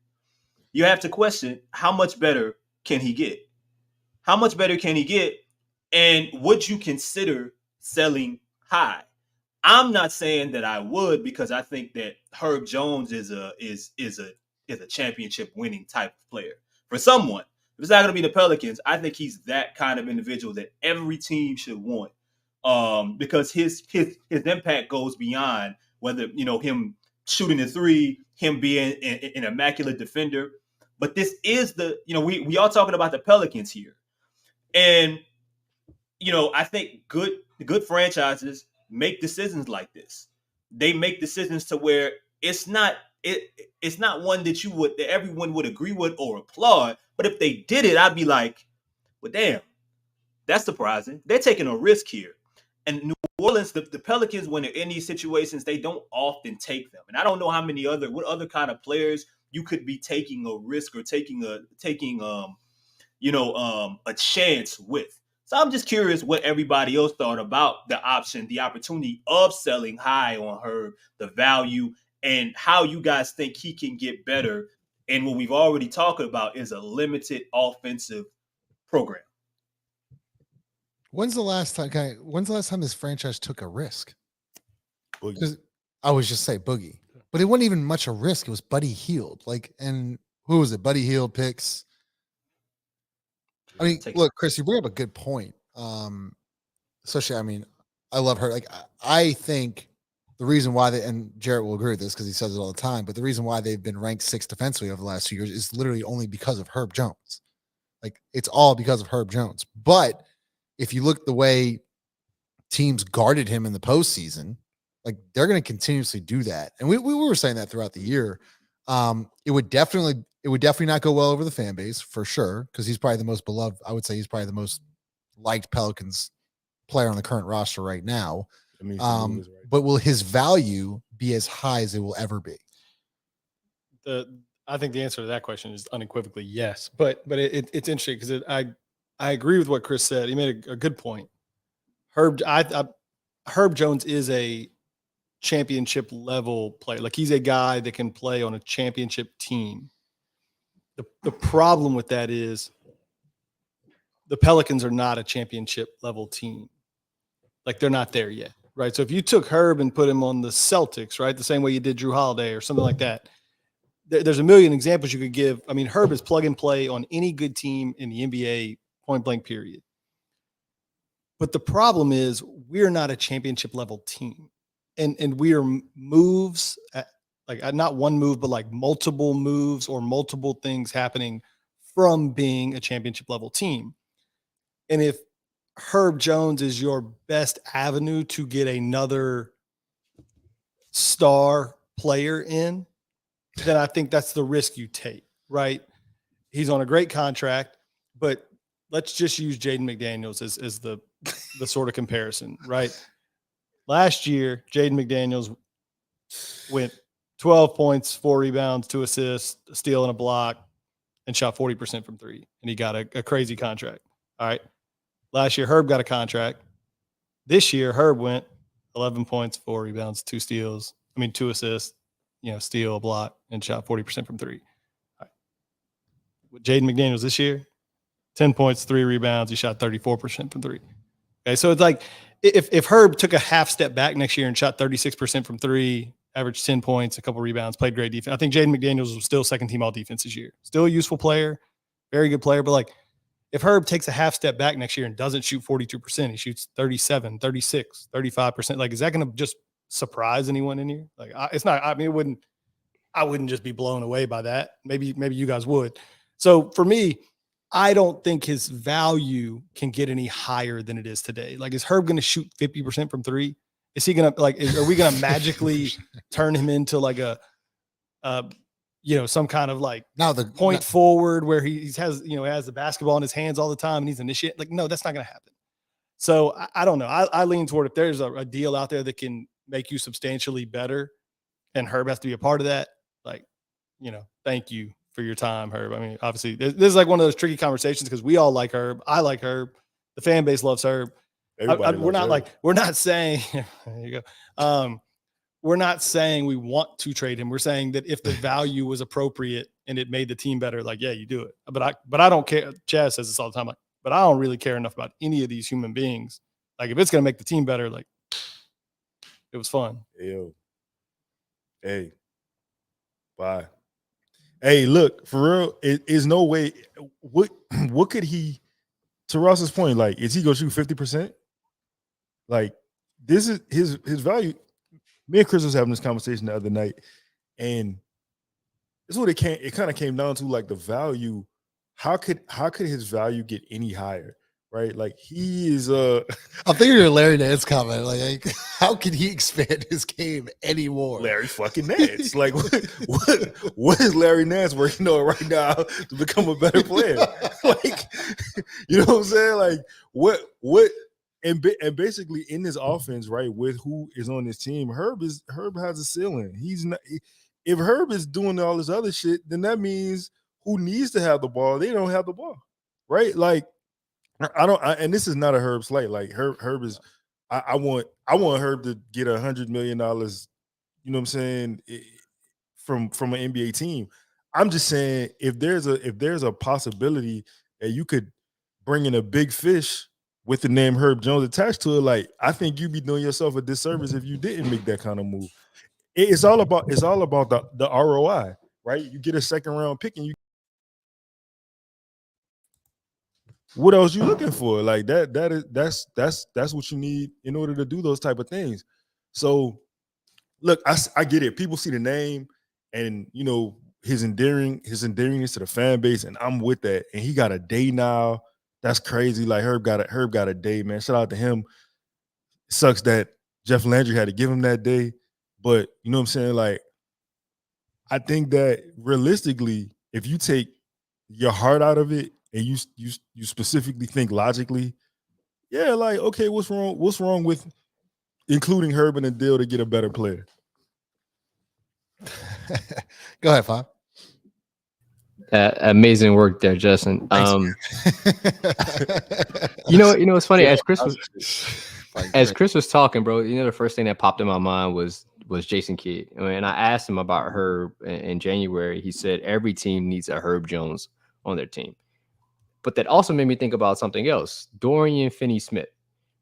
You have to question, how much better can he get? How much better can he get? And would you consider selling high? I'm not saying that I would, because I think that Herb Jones is a championship winning type of player. For someone, if it's not going to be the Pelicans, I think he's that kind of individual that every team should want, because his impact goes beyond whether him shooting the three, him being an immaculate defender. But this is we are talking about the Pelicans here, and I think good franchises make decisions like this. They make decisions to where it's not one that everyone would agree with or applaud. But if they did it, I'd be like, well, damn, that's surprising. They're taking a risk here. And New Orleans, the Pelicans, when they're in these situations, they don't often take them. And I don't know what other kind of players you could be taking a risk or taking a chance with. So I'm just curious what everybody else thought about the opportunity of selling high on Herb, the value, and how you guys think he can get better. And what we've already talked about is a limited offensive program. When's the last time this franchise took a risk? Boogie. I was just say Boogie, but it wasn't even much a risk. It was Buddy Hield. And who was it? Buddy Hield picks. I mean, look, Chris, you bring up a good point. Especially, I love her. I think the reason why and Jarrett will agree with this because he says it all the time, but the reason why they've been ranked 6th defensively over the last 2 years is literally only because of Herb Jones. It's all because of Herb Jones. But if you look the way teams guarded him in the postseason, they're going to continuously do that. And we were saying that throughout the year. It would definitely not go well over the fan base for sure, because he's probably the most beloved. I would say he's probably the most liked Pelicans player on the current roster right now. But will his value be as high as it will ever be? I think the answer to that question is unequivocally yes. But it's interesting because I agree with what Chris said. He made a good point. Herb Jones is a championship level player. He's a guy that can play on a championship team. The problem with that is the Pelicans are not a championship level team. They're not there yet, right? So if you took Herb and put him on the Celtics, right, the same way you did Drew Holiday or something like that, there's a million examples you could give. Herb is plug and play on any good team in the NBA, point blank period. But the problem is we're not a championship level team. And we are moves at, not one move, but multiple moves or multiple things happening from being a championship level team. And if Herb Jones is your best avenue to get another star player in, then I think that's the risk you take, right? He's on a great contract, but let's just use Jaden McDaniels as the sort of comparison, right? Last year, Jaden McDaniels went 12 points, 4 rebounds, 2 assists, a steal, and a block, and shot 40% from 3. And he got a crazy contract. All right. Last year, Herb got a contract. This year, Herb went 11 points, 4 rebounds, 2 steals. 2 assists, steal, a block, and shot 40% from 3. All right. With Jaden McDaniels this year, 10 points, 3 rebounds. He shot 34% from 3. Okay. So it's if Herb took a half step back next year and shot 36% from 3, averaged 10 points, a couple rebounds, played great defense. I think Jaden McDaniels was still second team all defense this year. Still a useful player, very good player. But like, if Herb takes a half step back next year and doesn't shoot 42%, he shoots 37, 36, 35%. Like, is that going to just surprise anyone in here? Like, it's not. I mean, I wouldn't just be blown away by that. Maybe you guys would. So for me, I don't think his value can get any higher than it is today. Like, is Herb going to shoot 50% from three? Is he going to are we going to magically turn him into like some kind of like point forward where he has the basketball in his hands all the time and he's initiating? Like, no, that's not going to happen. So I don't know. I lean toward if there's a deal out there that can make you substantially better and Herb has to be a part of that, like, thank you for your time, Herb. I mean, obviously this is like one of those tricky conversations because we all like Herb. I like Herb. The fan base loves Herb. We're not saying there you go. We're not saying we want to trade him. We're saying that if the value was appropriate and it made the team better, like, yeah, you do it. But I don't care. Chaz says this all the time. Like, but I don't really care enough about any of these human beings. Like, if it's going to make the team better, like, it was fun. Hey, bye. Hey, look, for real, it is no way. What could he, to Ross's point, like, is he going to shoot 50%? Like, this is his value. Me and Chris was having this conversation the other night, and this is what it kind of came down to, like, the value. How could his value get any higher? Right? Like, he is I'm thinking of Larry Nance comment. Like, how can he expand his game anymore? Larry fucking Nance. Like, what is Larry Nance working on right now to become a better player? Like, you know what I'm saying? Like, what and basically in this offense, right, with who is on this team, Herb has a ceiling. He's not. If Herb is doing all this other shit, then that means who needs to have the ball? They don't have the ball, right? Like, and this is not a Herb slight. Like, Herb is. I want Herb to get $100 million. You know what I'm saying? From an NBA team. I'm just saying if there's a possibility that you could bring in a big fish with the name Herb Jones attached to it, like, I think you'd be doing yourself a disservice if you didn't make that kind of move. It's all about the ROI, right? You get a second round pick and you. What else you looking for? Like, that's what you need in order to do those type of things. So, look, I get it. People see the name and his endearingness to the fan base, and I'm with that. And he got a day now. That's crazy. Like, Herb got a day, man. Shout out to him. Sucks that Jeff Landry had to give him that day, but you know what I'm saying? Like, I think that realistically, if you take your heart out of it and you specifically think logically, yeah, like, okay, what's wrong with including Herb in the deal to get a better player? Go ahead, Fab. Amazing work there, Justin. It's funny, as Chris was talking, bro, the first thing that popped in my mind was Jason Kidd. And I asked him about Herb in January. He said every team needs a Herb Jones on their team. But that also made me think about something else. Dorian Finney-Smith,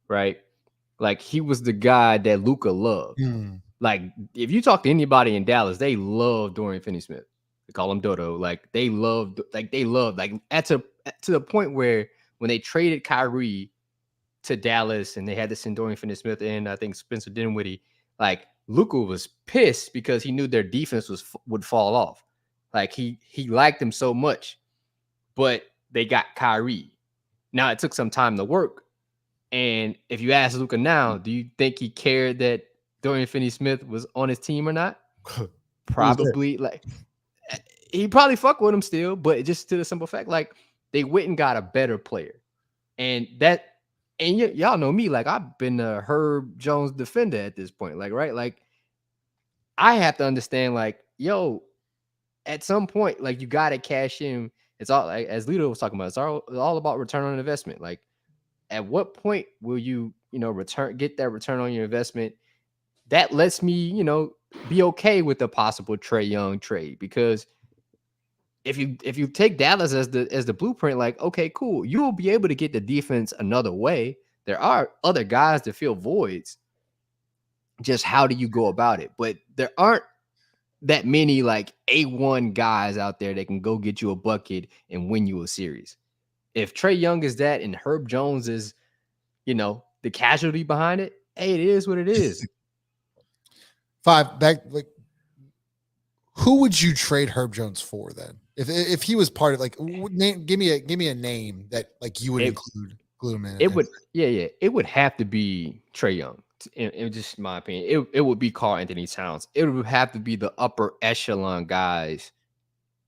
right? Like, he was the guy that Luka loved. Like, if you talk to anybody in Dallas, they love Dorian Finney-Smith. They call him Dodo. Like, they loved to the point where when they traded Kyrie to Dallas and they had to send Dorian Finney-Smith and I think Spencer Dinwiddie, like, Luka was pissed because he knew their defense would fall off. Like, he liked them so much, but they got Kyrie. Now, it took some time to work. And if you ask Luka now, do you think he cared that Dorian Finney-Smith was on his team or not? Probably. Like, he probably fuck with him still, but just to the simple fact, like, they went and got a better player. And y'all know me, like, I've been a Herb Jones defender at this point. Like, right? Like, I have to understand, like, yo, at some point, like, you got to cash in. It's all, like, as Lito was talking about, it's all about return on investment. Like, at what point will you, get that return on your investment? That lets me, be okay with the possible Trae Young trade, because if you take Dallas as the blueprint, like, okay, cool, you will be able to get the defense another way. There are other guys to fill voids. just how do you go about it? But there aren't that many like A1 guys out there that can go get you a bucket and win you a series. If Trae Young is that and Herb Jones is, the casualty behind it, hey, it is what it is. Five back, like, who would you trade Herb Jones for then? If he was part of, like, give me a name that like you would include him in. It would have to be Trae Young. In just my opinion, it would be Karl Anthony Towns. It would have to be the upper echelon guys,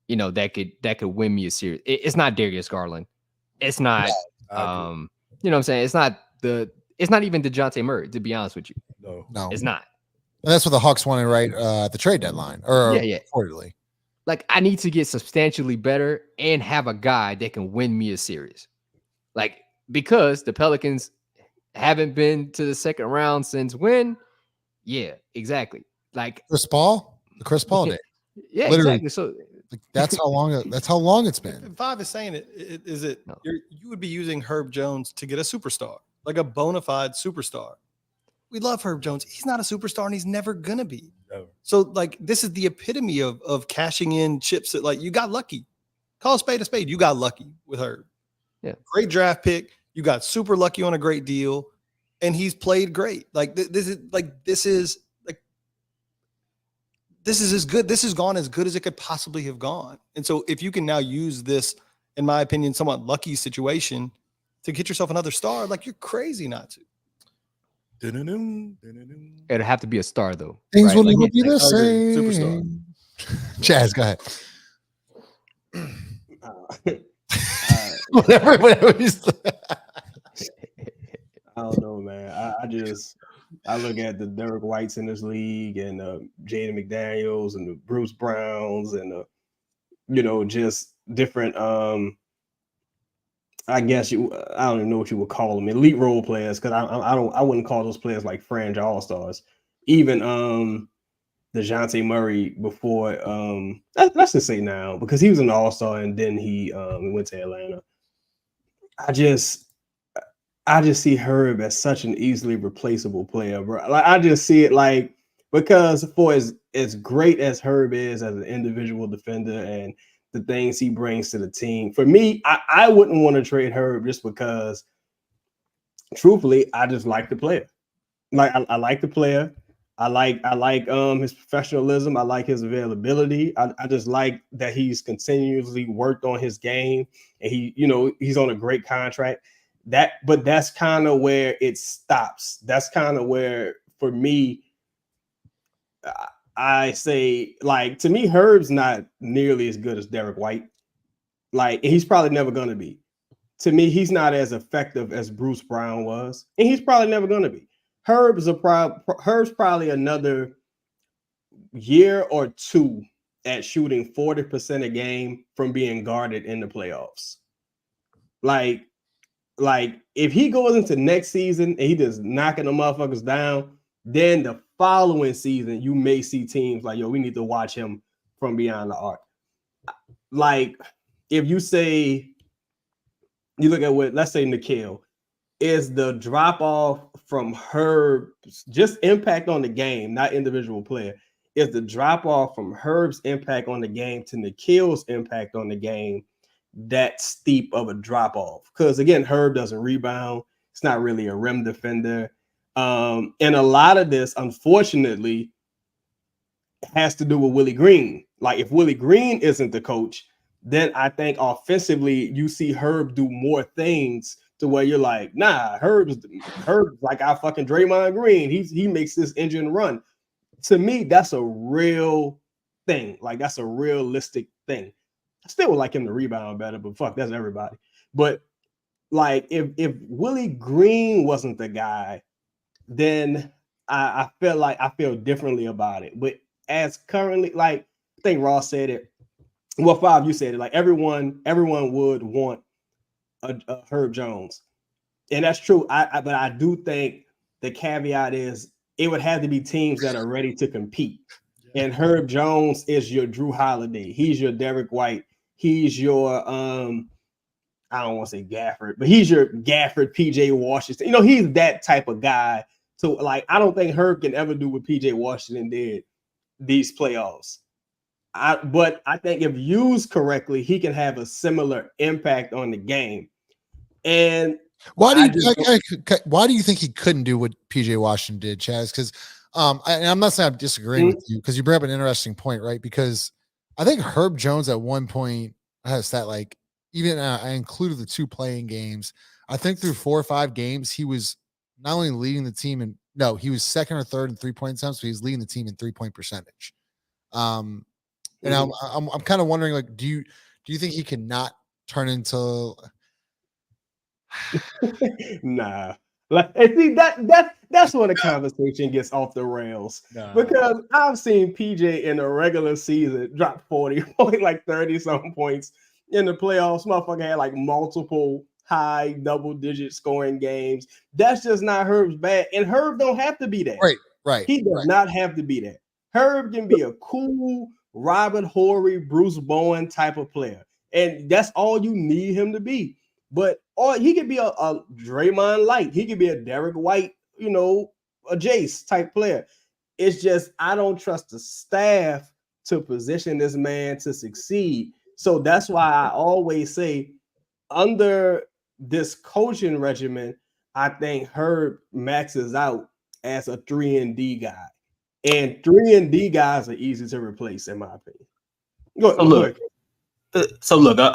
that could win me a series. It's not Darius Garland. It's not, you know what I'm saying? It's not even DeJounte Murray, to be honest with you. No, it's not. And that's what the Hawks wanted, right? At the trade deadline, or reportedly. Like, I need to get substantially better and have a guy that can win me a series. Like, because the Pelicans haven't been to the second round since when? Yeah, exactly. Like Chris Paul day. Yeah, literally. Exactly. So like, that's how long it's been. Five is saying you would be using Herb Jones to get a superstar, like a bona fide superstar. We love Herb Jones. He's not a superstar and he's never gonna be. Never. So like this is the epitome of cashing in chips that like you got lucky. Call a spade a spade. You got lucky with Herb. Yeah. Great draft pick. You got super lucky on a great deal, and he's played great. Like this is as good. This has gone as good as it could possibly have gone. And so if you can now use this, in my opinion, somewhat lucky situation to get yourself another star, like you're crazy not to. It'd have to be a star though. Things right? will Like, never be the same. Superstar. Chaz, go ahead. Whatever you say. I don't know, man. I look at the Derek Whites in this league and Jaden McDaniels and the Bruce Browns and just different I guess I don't even know what you would call them, elite role players, because I wouldn't call those players like fringe all-stars. Even DeJounte Murray before let's just say now, because he was an all-star and then he went to Atlanta. I just see Herb as such an easily replaceable player, bro. Like I just see it like, because for as great as Herb is as an individual defender and the things he brings to the team, for me, I wouldn't want to trade Herb just because, truthfully, I just like the player. Like I like the player. I like his professionalism. I like his availability. I just like that he's continuously worked on his game, and he's on a great contract. But that's kind of where it stops. That's kind of where, for me, I say, like, to me, Herb's not nearly as good as Derek White. Like, he's probably never going to be. To me, he's not as effective as Bruce Brown was, and he's probably never going to be. Herb's probably another year or two at shooting 40% a game from being guarded in the playoffs. Like if he goes into next season and he just knocking the motherfuckers down, then the following season you may see teams like, yo, we need to watch him from beyond the arc. Like if you look at what, let's say Nikhil, is the drop off from Herb's just impact on the game, not individual player, is the drop off from Herb's impact on the game to Nikhil's impact on the game that steep of a drop off? Because again, Herb doesn't rebound. It's not really a rim defender. And a lot of this, unfortunately, has to do with Willie Green. Like if Willie Green isn't the coach, then I think offensively you see Herb do more things to where you're like, nah, Herb's like our fucking Draymond Green. He makes this engine run. To me, that's a real thing. Like that's a realistic thing. I still would like him to rebound better, but fuck, that's everybody. But like if Willie Green wasn't the guy, then I feel differently about it. But as currently, like I think Ross said it. Well, Five, you said it. Like everyone would want a Herb Jones, and that's true. But I do think the caveat is it would have to be teams that are ready to compete. And Herb Jones is your Drew Holiday. He's your Derek White. He's your I don't want to say Gafford, but he's your Gafford, PJ Washington. He's that type of guy So, like, I don't think Herb can ever do what PJ Washington did these playoffs. But I think if used correctly, he can have a similar impact on the game. And why do you think he couldn't do what PJ Washington did, Chaz? Because I'm not saying I'm disagreeing with you, because you bring up an interesting point, right? Because I think Herb Jones at one point has that, like, even I included the 2 playing games. I think through 4 or 5 games, he was not only leading the team he was second or third in 3-point attempts, but he was leading the team in 3-point percentage. And I'm kind of wondering, like, do you think he cannot turn into? Nah. Like, and see, that's when the conversation gets off the rails. Because I've seen PJ in a regular season drop 40 point, like 30 something points. In the playoffs, motherfucker had like multiple high double-digit scoring games. That's just not Herb's bad. And Herb don't have to be that. Right. He does not have to be that. Herb can be a cool Robert Horry, Bruce Bowen type of player. And that's all you need him to be. But he could be a Draymond Light. He could be a Derek White, a Jace type player. It's just I don't trust the staff to position this man to succeed. So that's why I always say, under this coaching regimen, I think Herb maxes out as a 3-and-D guy. And 3-and-D guys are easy to replace, in my opinion. So look,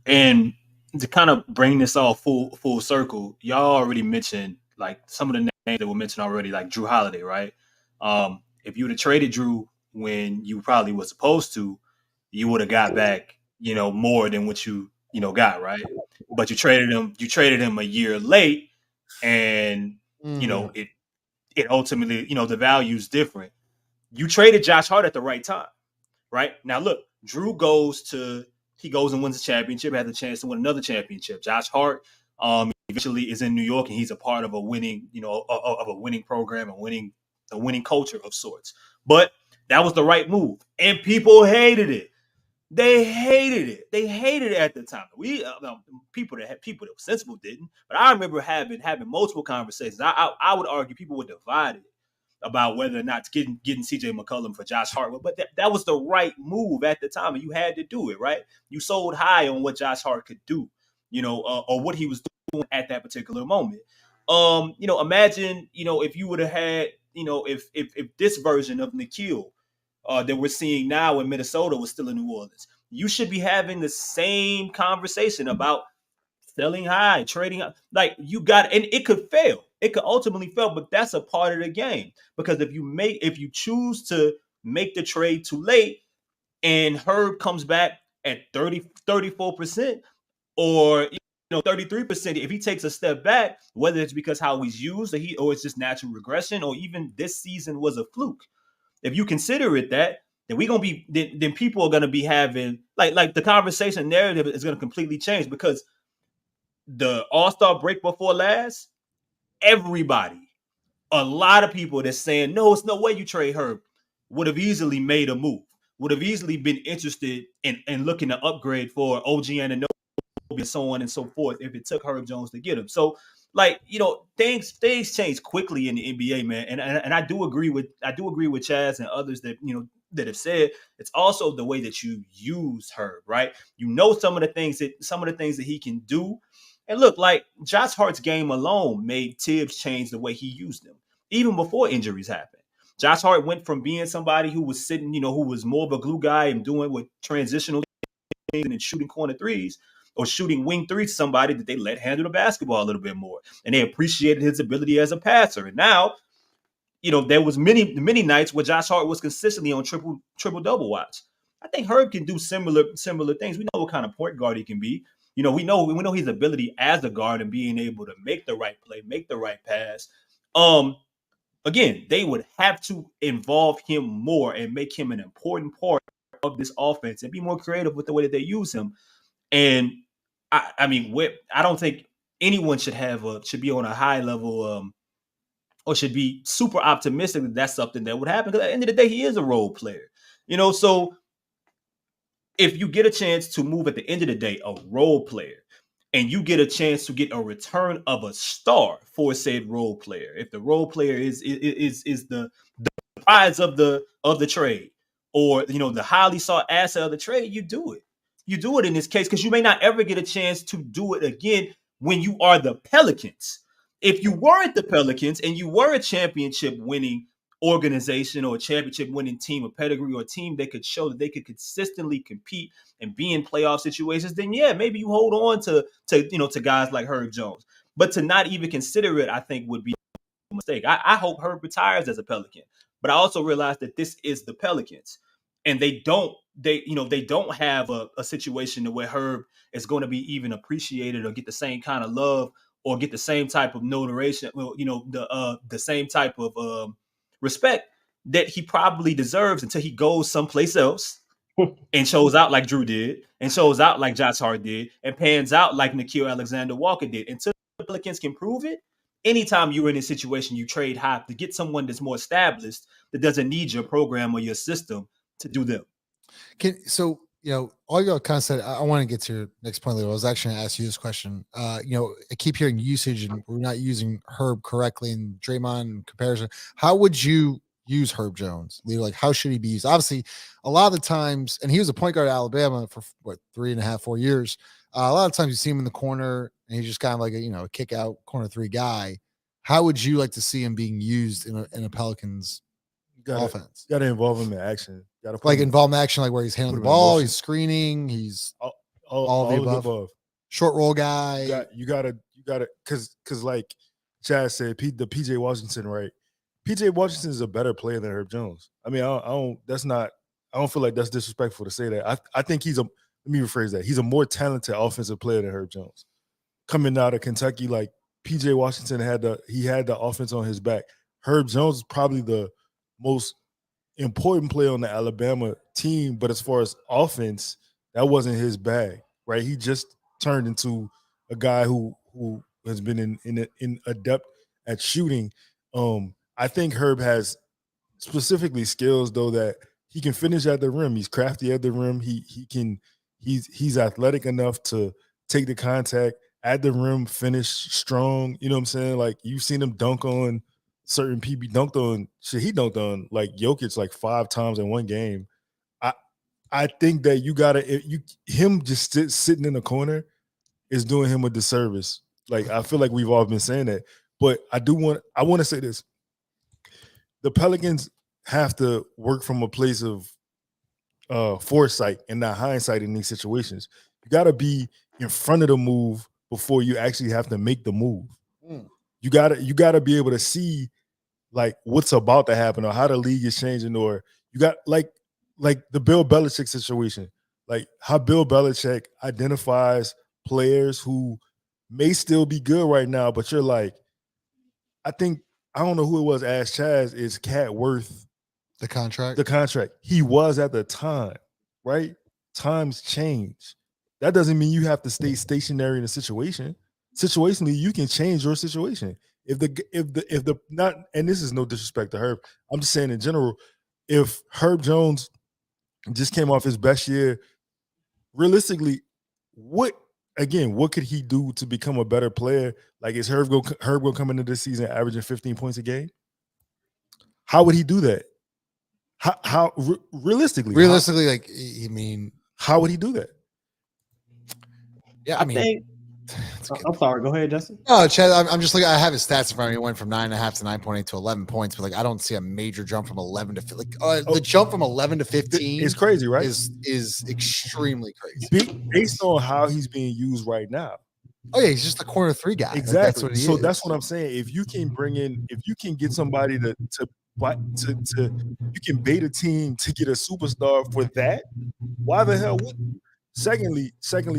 and to kind of bring this all full circle, y'all already mentioned like some of the names that were mentioned already, like Drew Holiday, right? If you would have traded Drew when you probably were supposed to, you would have got back, more than what you got, right? But you traded him a year late, and it ultimately, the value's different. You traded Josh Hart at the right time, right? Now look, Drew goes and wins a championship, has a chance to win another championship. Josh Hart eventually is in New York, and he's a part of a winning, of a winning program, a winning culture of sorts. But that was the right move, and people hated it. They hated it. They hated it at the time. People that were sensible didn't, but I remember having multiple conversations. I would argue people were divided about whether or not getting CJ McCollum for Josh Hart, but that was the right move at the time, and you had to do it, right? You sold high on what Josh Hart could do, or what he was doing at that particular moment. Imagine, if you would have had, if this version of Nikhil that we're seeing now in Minnesota was still in New Orleans, you should be having the same conversation about selling high, trading up. Like, you got, and it could fail. It could ultimately fail, but that's a part of the game. Because if you choose to make the trade too late and Herb comes back at 34%, or 33%, if he takes a step back, whether it's because how he's used or it's just natural regression, or even this season was a fluke. If you consider it that, then then people are gonna be having like the conversation narrative is gonna completely change, because the All-Star break before last, everybody, a lot of people that's saying, no, it's no way you trade Herb, would have easily made a move, would have easily been interested in looking to upgrade for OG Anunoby and so on and so forth if it took Herb Jones to get him. So, things change quickly in the NBA, man. And I do agree with Chaz and others that that have said it's also the way that you use Herb, right? Some of the things that he can do. And look, like Josh Hart's game alone made Tibbs change the way he used him, even before injuries happened. Josh Hart went from being somebody who was sitting, who was more of a glue guy and doing with transitional things and shooting corner threes, or shooting wing threes, somebody that they let handle the basketball a little bit more. And they appreciated his ability as a passer. And now, there was many nights where Josh Hart was consistently on triple-double watch. I think Herb can do similar things. We know what kind of point guard he can be. We know his ability as a guard and being able to make the right play, make the right pass. Again, they would have to involve him more and make him an important part of this offense and be more creative with the way that they use him. And I don't think anyone should be on a high level or should be super optimistic that that's something that would happen. Because at the end of the day, he is a role player. So if you get a chance to move at the end of the day, a role player, and you get a chance to get a return of a star for said role player. If the role player is the prize of the trade, or the highly sought asset of the trade, you do it. You do it in this case because you may not ever get a chance to do it again when you are the Pelicans. If you weren't the Pelicans and you were a championship winning organization or a championship winning team, a pedigree, or a team that could show that they could consistently compete and be in playoff situations, then yeah, maybe you hold on to guys like Herb Jones. But to not even consider it, I think would be a mistake. I hope Herb retires as a Pelican, but I also realize that this is the Pelicans, and they don't have a situation where Herb is going to be even appreciated or get the same kind of love or get the same type of notoriety, the same type of respect that he probably deserves until he goes someplace else and shows out like Drew did, and shows out like Josh Hart did, and pans out like Nickeil Alexander-Walker did. Until the Pelicans can prove it, anytime you're in a situation, you trade high to get someone that's more established, that doesn't need your program or your system to do them. All you kind of said, I want to get to your next point later. I was actually going to ask you this question. I keep hearing usage and we're not using Herb correctly in Draymond in comparison. How would you use Herb Jones, Lito? Like, how should he be used? Obviously, a lot of the times, and he was a point guard at Alabama for 3.5, 4 years. A lot of times you see him in the corner and he's just kind of like a kick out corner three guy. How would you like to see him being used in a Pelicans offense? You got to involve him in action. Involve him in action, like where he's handling the ball, he's screening, he's all of the above. Short roll guy. You gotta, because like Chad said, the PJ Washington, right? PJ Washington is a better player than Herb Jones. I mean, I don't feel like that's disrespectful to say that. I think let me rephrase that. He's a more talented offensive player than Herb Jones. Coming out of Kentucky, like PJ Washington had the offense on his back. Herb Jones is probably the most important player on the Alabama team, but as far as offense, that wasn't his bag, right? He just turned into a guy who has been in adept at shooting. I think Herb has specifically skills though that he can finish at the rim. He's crafty at the rim. He's athletic enough to take the contact at the rim, finish strong. You know what I'm saying? Like, you've seen him dunk on certain people. He dunked on like Jokic like 5 times in one game. I think that him just sitting in the corner is doing him a disservice. Like, I feel like we've all been saying that, but I want to say this. The Pelicans have to work from a place of foresight and not hindsight in these situations. You got to be in front of the move before you actually have to make the move. You gotta be able to see like what's about to happen or how the league is changing, or you got like the Bill Belichick situation, like how Bill Belichick identifies players who may still be good right now, but you're like, I don't know who it was, asked Chaz, is Cat worth the contract? The contract. He was at the time, right? Times change. That doesn't mean you have to stay stationary in a situation. Situationally, you can change your situation. If the not, and this is no disrespect to Herb, I'm just saying in general, if Herb Jones just came off his best year, realistically, what could he do to become a better player? Like, is Herb will come into this season averaging 15 points a game? How would he do that? How realistically, how would he do that? Yeah, I'm sorry. Go ahead, Justin. No, Chad, I'm just looking. I have his stats in front of me. He went from 9.5 to 9.8 to 11 points, but like I don't see a major jump from 11 to the jump from 11 to 15 is crazy, right? Is extremely crazy based on how he's being used right now. Oh yeah, he's just a corner three guy. Exactly. Like, that's what I'm saying. If you can get somebody to you can bait a team to get a superstar for that, why the hell wouldn't? Secondly,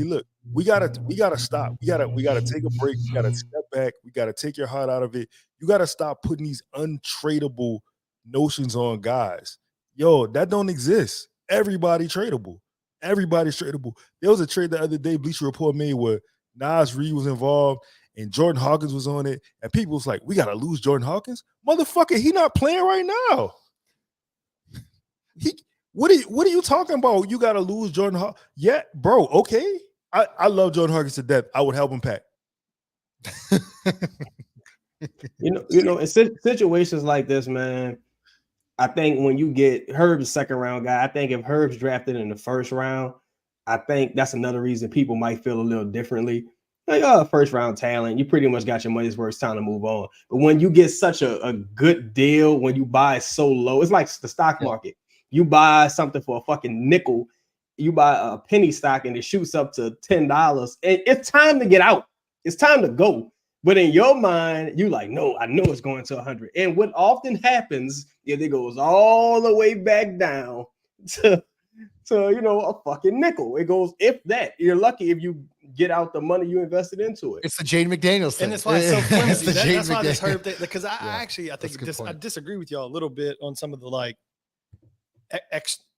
look, we gotta stop. We gotta take a break. We gotta step back. We gotta take your heart out of it. You gotta stop putting these untradeable notions on guys. Yo, that don't exist. Everybody's tradable. There was a trade the other day Bleacher Report made where Nas Reed was involved and Jordan Hawkins was on it, and people was like, we gotta lose Jordan Hawkins? Motherfucker, he not playing right now. What are you talking about? You got to lose Jordan Hawkins? Yeah, bro, okay. I love Jordan Hawkins to death. I would help him pack. In situations like this, man, I think when you get Herb's second round guy, I think if Herb's drafted in the first round, I think that's another reason people might feel a little differently. Like, oh, first round talent, you pretty much got your money's worth. It's time to move on. But when you get such a good deal, when you buy so low, it's like the stock market. You buy something for a fucking nickel, you buy a penny stock and it shoots up to $10, and it's time to get out. It's time to go. But in your mind, you like, no, I know it's going to 100. And what often happens is it goes all the way back down to a fucking nickel. It goes, if that. You're lucky if you get out the money you invested into it. It's the Jane McDaniels thing. And that's why it's so flimsy. That's why this McDaniels. Herb thing, because I think I disagree with y'all a little bit on some of the like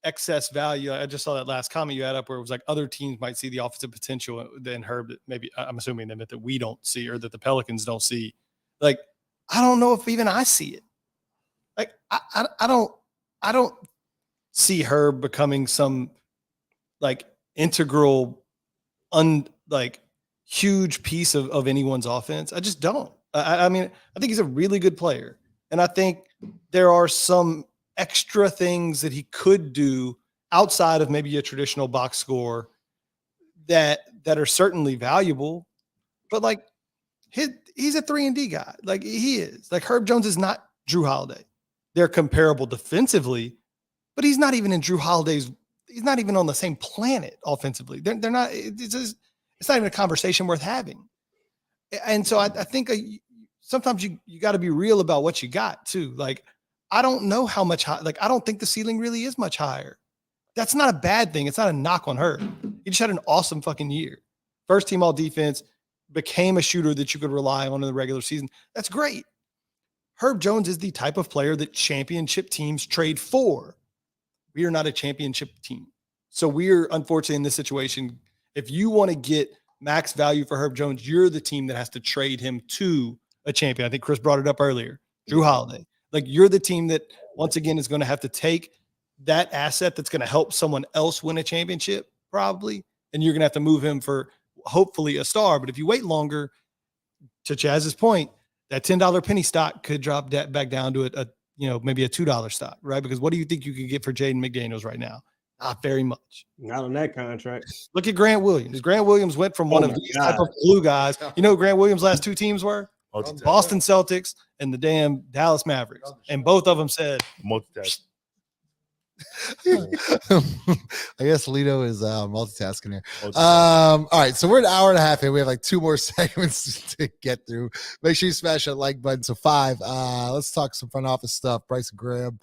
excess value. I just saw that last comment you had up where it was like other teams might see the offensive potential than Herb. Maybe I'm assuming that we don't see, or that the Pelicans don't see. Like, I don't know if even I see it. Like, I don't see Herb becoming some like integral, huge piece of anyone's offense. I just don't. I mean, I think he's a really good player, and I think there are some extra things that he could do outside of maybe a traditional box score that are certainly valuable. But like, he's a 3-and-D guy. Like, he is. Like, Herb Jones is not Drew Holiday. They're comparable defensively, but he's not even in Drew Holiday's. He's not even on the same planet offensively. They're not. It's not even a conversation worth having. And so I think sometimes you got to be real about what you got too. Like, I don't know how much I don't think the ceiling really is much higher. That's not a bad thing. It's not a knock on her. He just had an awesome fucking year. First team all defense, became a shooter that you could rely on in the regular season. That's great. Herb Jones is the type of player that championship teams trade for. We are not a championship team. So we're unfortunately in this situation. If you want to get max value for Herb Jones, you're the team that has to trade him to a champion. I think Chris brought it up earlier. Drew Holiday. Like, you're the team that, once again, is going to have to take that asset that's going to help someone else win a championship, probably, and you're going to have to move him for hopefully a star. But if you wait longer, to Chaz's point, that $10 penny stock could drop back down to maybe a $2 stock, right? Because what do you think you could get for Jaden McDaniels right now? Not very much. Not on that contract. Look at Grant Williams. Grant Williams went from one of these type of blue guys. You know who Grant Williams' last two teams were? Boston Celtics and the damn Dallas Mavericks. And both of them said, multitask. I guess Lito is multitasking here. All right, so we're an hour and a half in. We have like 2 more segments to get through. Make sure you smash that like button. So 5. Let's talk some front office stuff. Bryson Graham,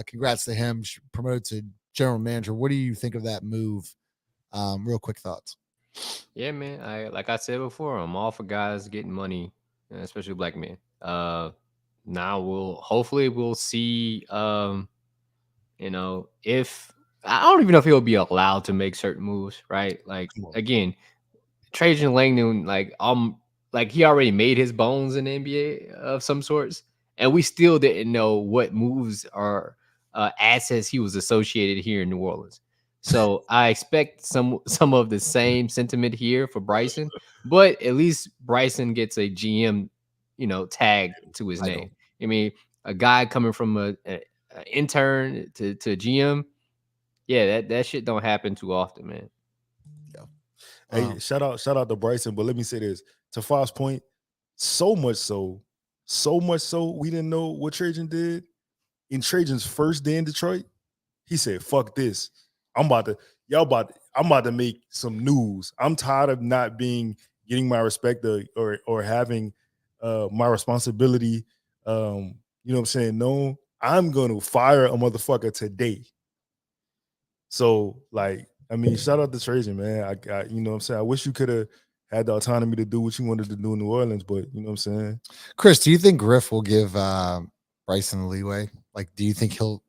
congrats to him, promoted to general manager. What do you think of that move? Real quick thoughts. Yeah, man. Like I said before, I'm all for guys getting money, especially black men. Now we'll see. If I don't even know if he'll be allowed to make certain moves, right? Like, again, Trajan Langdon, like he already made his bones in the NBA of some sorts, and we still didn't know what moves or assets he was associated here in New Orleans. So I expect some of the same sentiment here for Bryson, but at least Bryson gets a GM, tag to his name. I mean, a guy coming from an intern to GM, yeah, that shit don't happen too often, man. Yeah. Hey, shout out to Bryson, but let me say this. To Fox's point, so much so we didn't know what Trajan did. In Trajan's first day in Detroit, he said, "Fuck this. I'm about to make some news. I'm tired of not getting my respect or having my responsibility. You know what I'm saying? No, I'm going to fire a motherfucker today." So, shout out to Trajan, man. I you know what I'm saying? I wish you could have had the autonomy to do what you wanted to do in New Orleans, but you know what I'm saying? Chris, do you think Griff will give Bryson the leeway? Like, do you think he'll?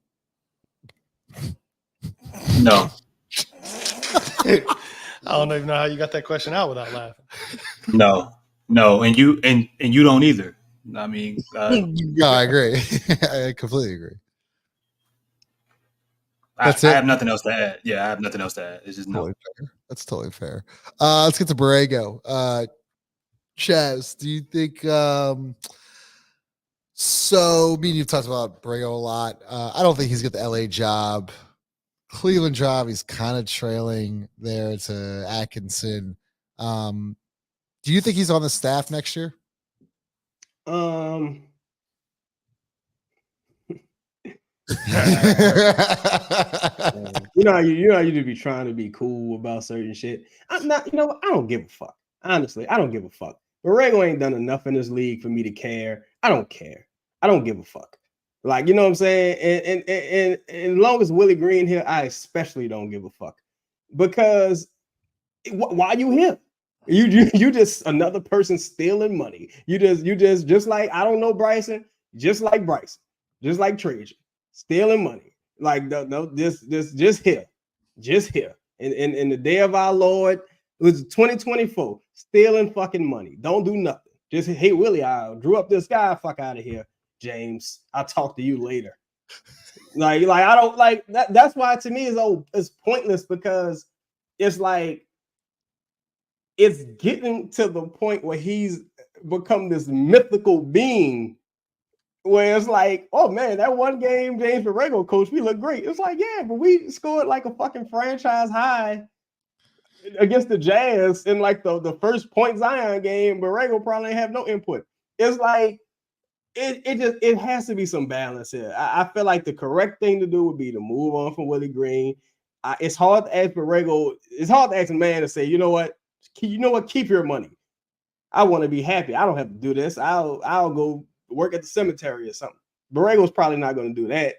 No. I don't even know how you got that question out without laughing. No, and you don't either. I mean, no, I agree. I completely agree. I have nothing else to add. Yeah, I have nothing else to add. It's just totally fair. That's totally fair. Let's get to Borrego. Chaz, do you think so? Me and you've talked about Borrego a lot. I don't think he's got the LA job. Cleveland job, he's kind of trailing there to Atkinson. Do you think he's on the staff next year? You know, you to be trying to be cool about certain shit. I'm not, I don't give a fuck. Honestly, I don't give a fuck. Borrego ain't done enough in this league for me to care. I don't care. I don't give a fuck. Like, you know what I'm saying? And as long as Willie Green here, I especially don't give a fuck. Because why you here? You just another person stealing money. You just like, I don't know Bryson, just like Trajan, stealing money. Like this just here. In the day of our Lord, it was 2024, stealing fucking money. Don't do nothing. Just, hey, Willie, I drew up this guy. Fuck out of here, James. I'll talk to you later. like I don't like that. That's why to me it's pointless, because it's like it's getting to the point where he's become this mythical being where it's like, oh man, that one game James Borrego coach, we look great. It's like, yeah, but we scored like a fucking franchise high against the Jazz in like the first point Zion game. Borrego probably have no input. It's like it has to be some balance here. I feel like the correct thing to do would be to move on from Willie Green. It's hard to ask Borrego. It's hard to ask a man to say, you know what, keep your money. I want to be happy. I don't have to do this. I'll go work at the cemetery or something. Borrego's probably not going to do that.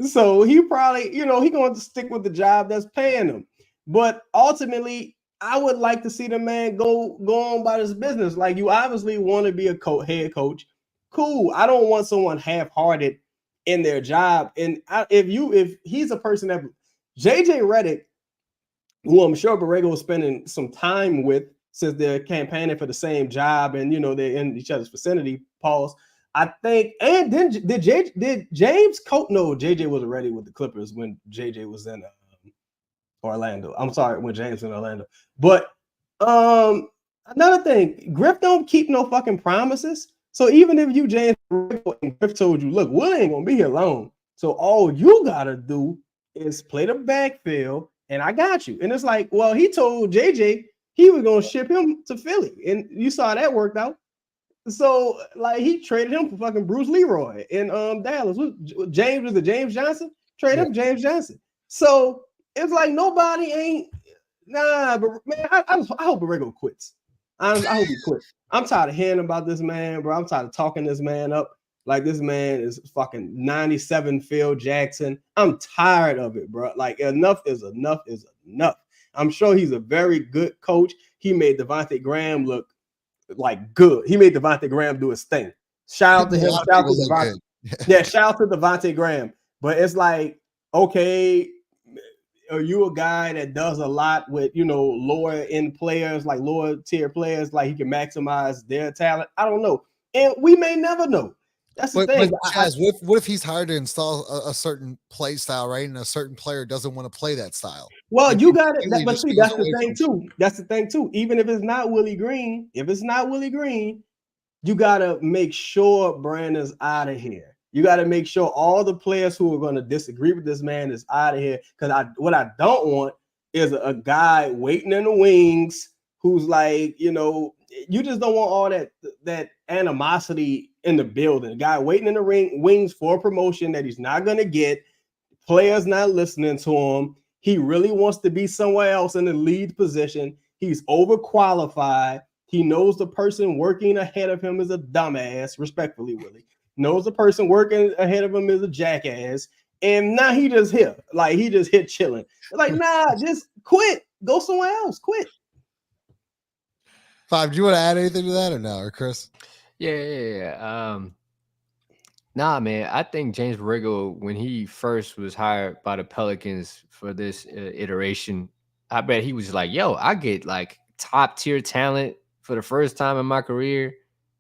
So he probably, he going to stick with the job that's paying him. But ultimately, I would like to see the man go on about his business. Like, you obviously want to be a head coach. Cool. I don't want someone half-hearted in their job. And if he's a person that JJ Redick, who I'm sure Borrego was spending some time with since they're campaigning for the same job, and they're in each other's vicinity. Pause. I think, and then did James coach? No, JJ was already with the Clippers when JJ was in Orlando. I'm sorry, when James was in Orlando. But another thing, Griff don't keep no fucking promises. So even if you James and Griff told you, look, Will ain't gonna be here long, so all you gotta do is play the backfield, and I got you. And it's like, well, he told JJ he was gonna ship him to Philly, and you saw that worked out. So, like, he traded him for fucking Bruce Leroy in Dallas. Was it James Johnson? Trade him James Johnson. So it's like nobody ain't but man, I hope Borrego quits. I hope he quits. I'm tired of hearing about this man, bro. I'm tired of talking this man up like this man is fucking 97 Phil Jackson. I'm tired of it, bro. Like, enough is enough is enough. I'm sure he's a very good coach. He made Devontae Graham look like good. He made Devontae Graham do his thing. Shout out to him. Shout out to Devontae. Yeah, shout out to Devontae Graham. But it's like, okay, are you a guy that does a lot with, lower end players, like lower tier players, like he can maximize their talent? I don't know. And we may never know. That's the thing. But Chaz, what if he's hired to install a certain play style, right? And a certain player doesn't want to play that style. Well, you got it. But see, that's the thing too. That's the thing too. Even if it's not Willie Green, you got to make sure Brandon's out of here. You got to make sure all the players who are going to disagree with this man is out of here. Because what I don't want is a guy waiting in the wings who's like, you just don't want all that animosity in the building. A guy waiting in the wings for a promotion that he's not going to get. Players not listening to him. He really wants to be somewhere else in the lead position. He's overqualified. He knows the person working ahead of him is a dumbass, respectfully, Willie. Knows the person working ahead of him is a jackass. And now he just here. Like, he just hit chilling. Like, nah, just quit. Go somewhere else. Quit. Five, do you want to add anything to that or no? Or Chris? Yeah. Nah, man. I think James Borrego, when he first was hired by the Pelicans for this iteration, I bet he was like, yo, I get like top tier talent for the first time in my career,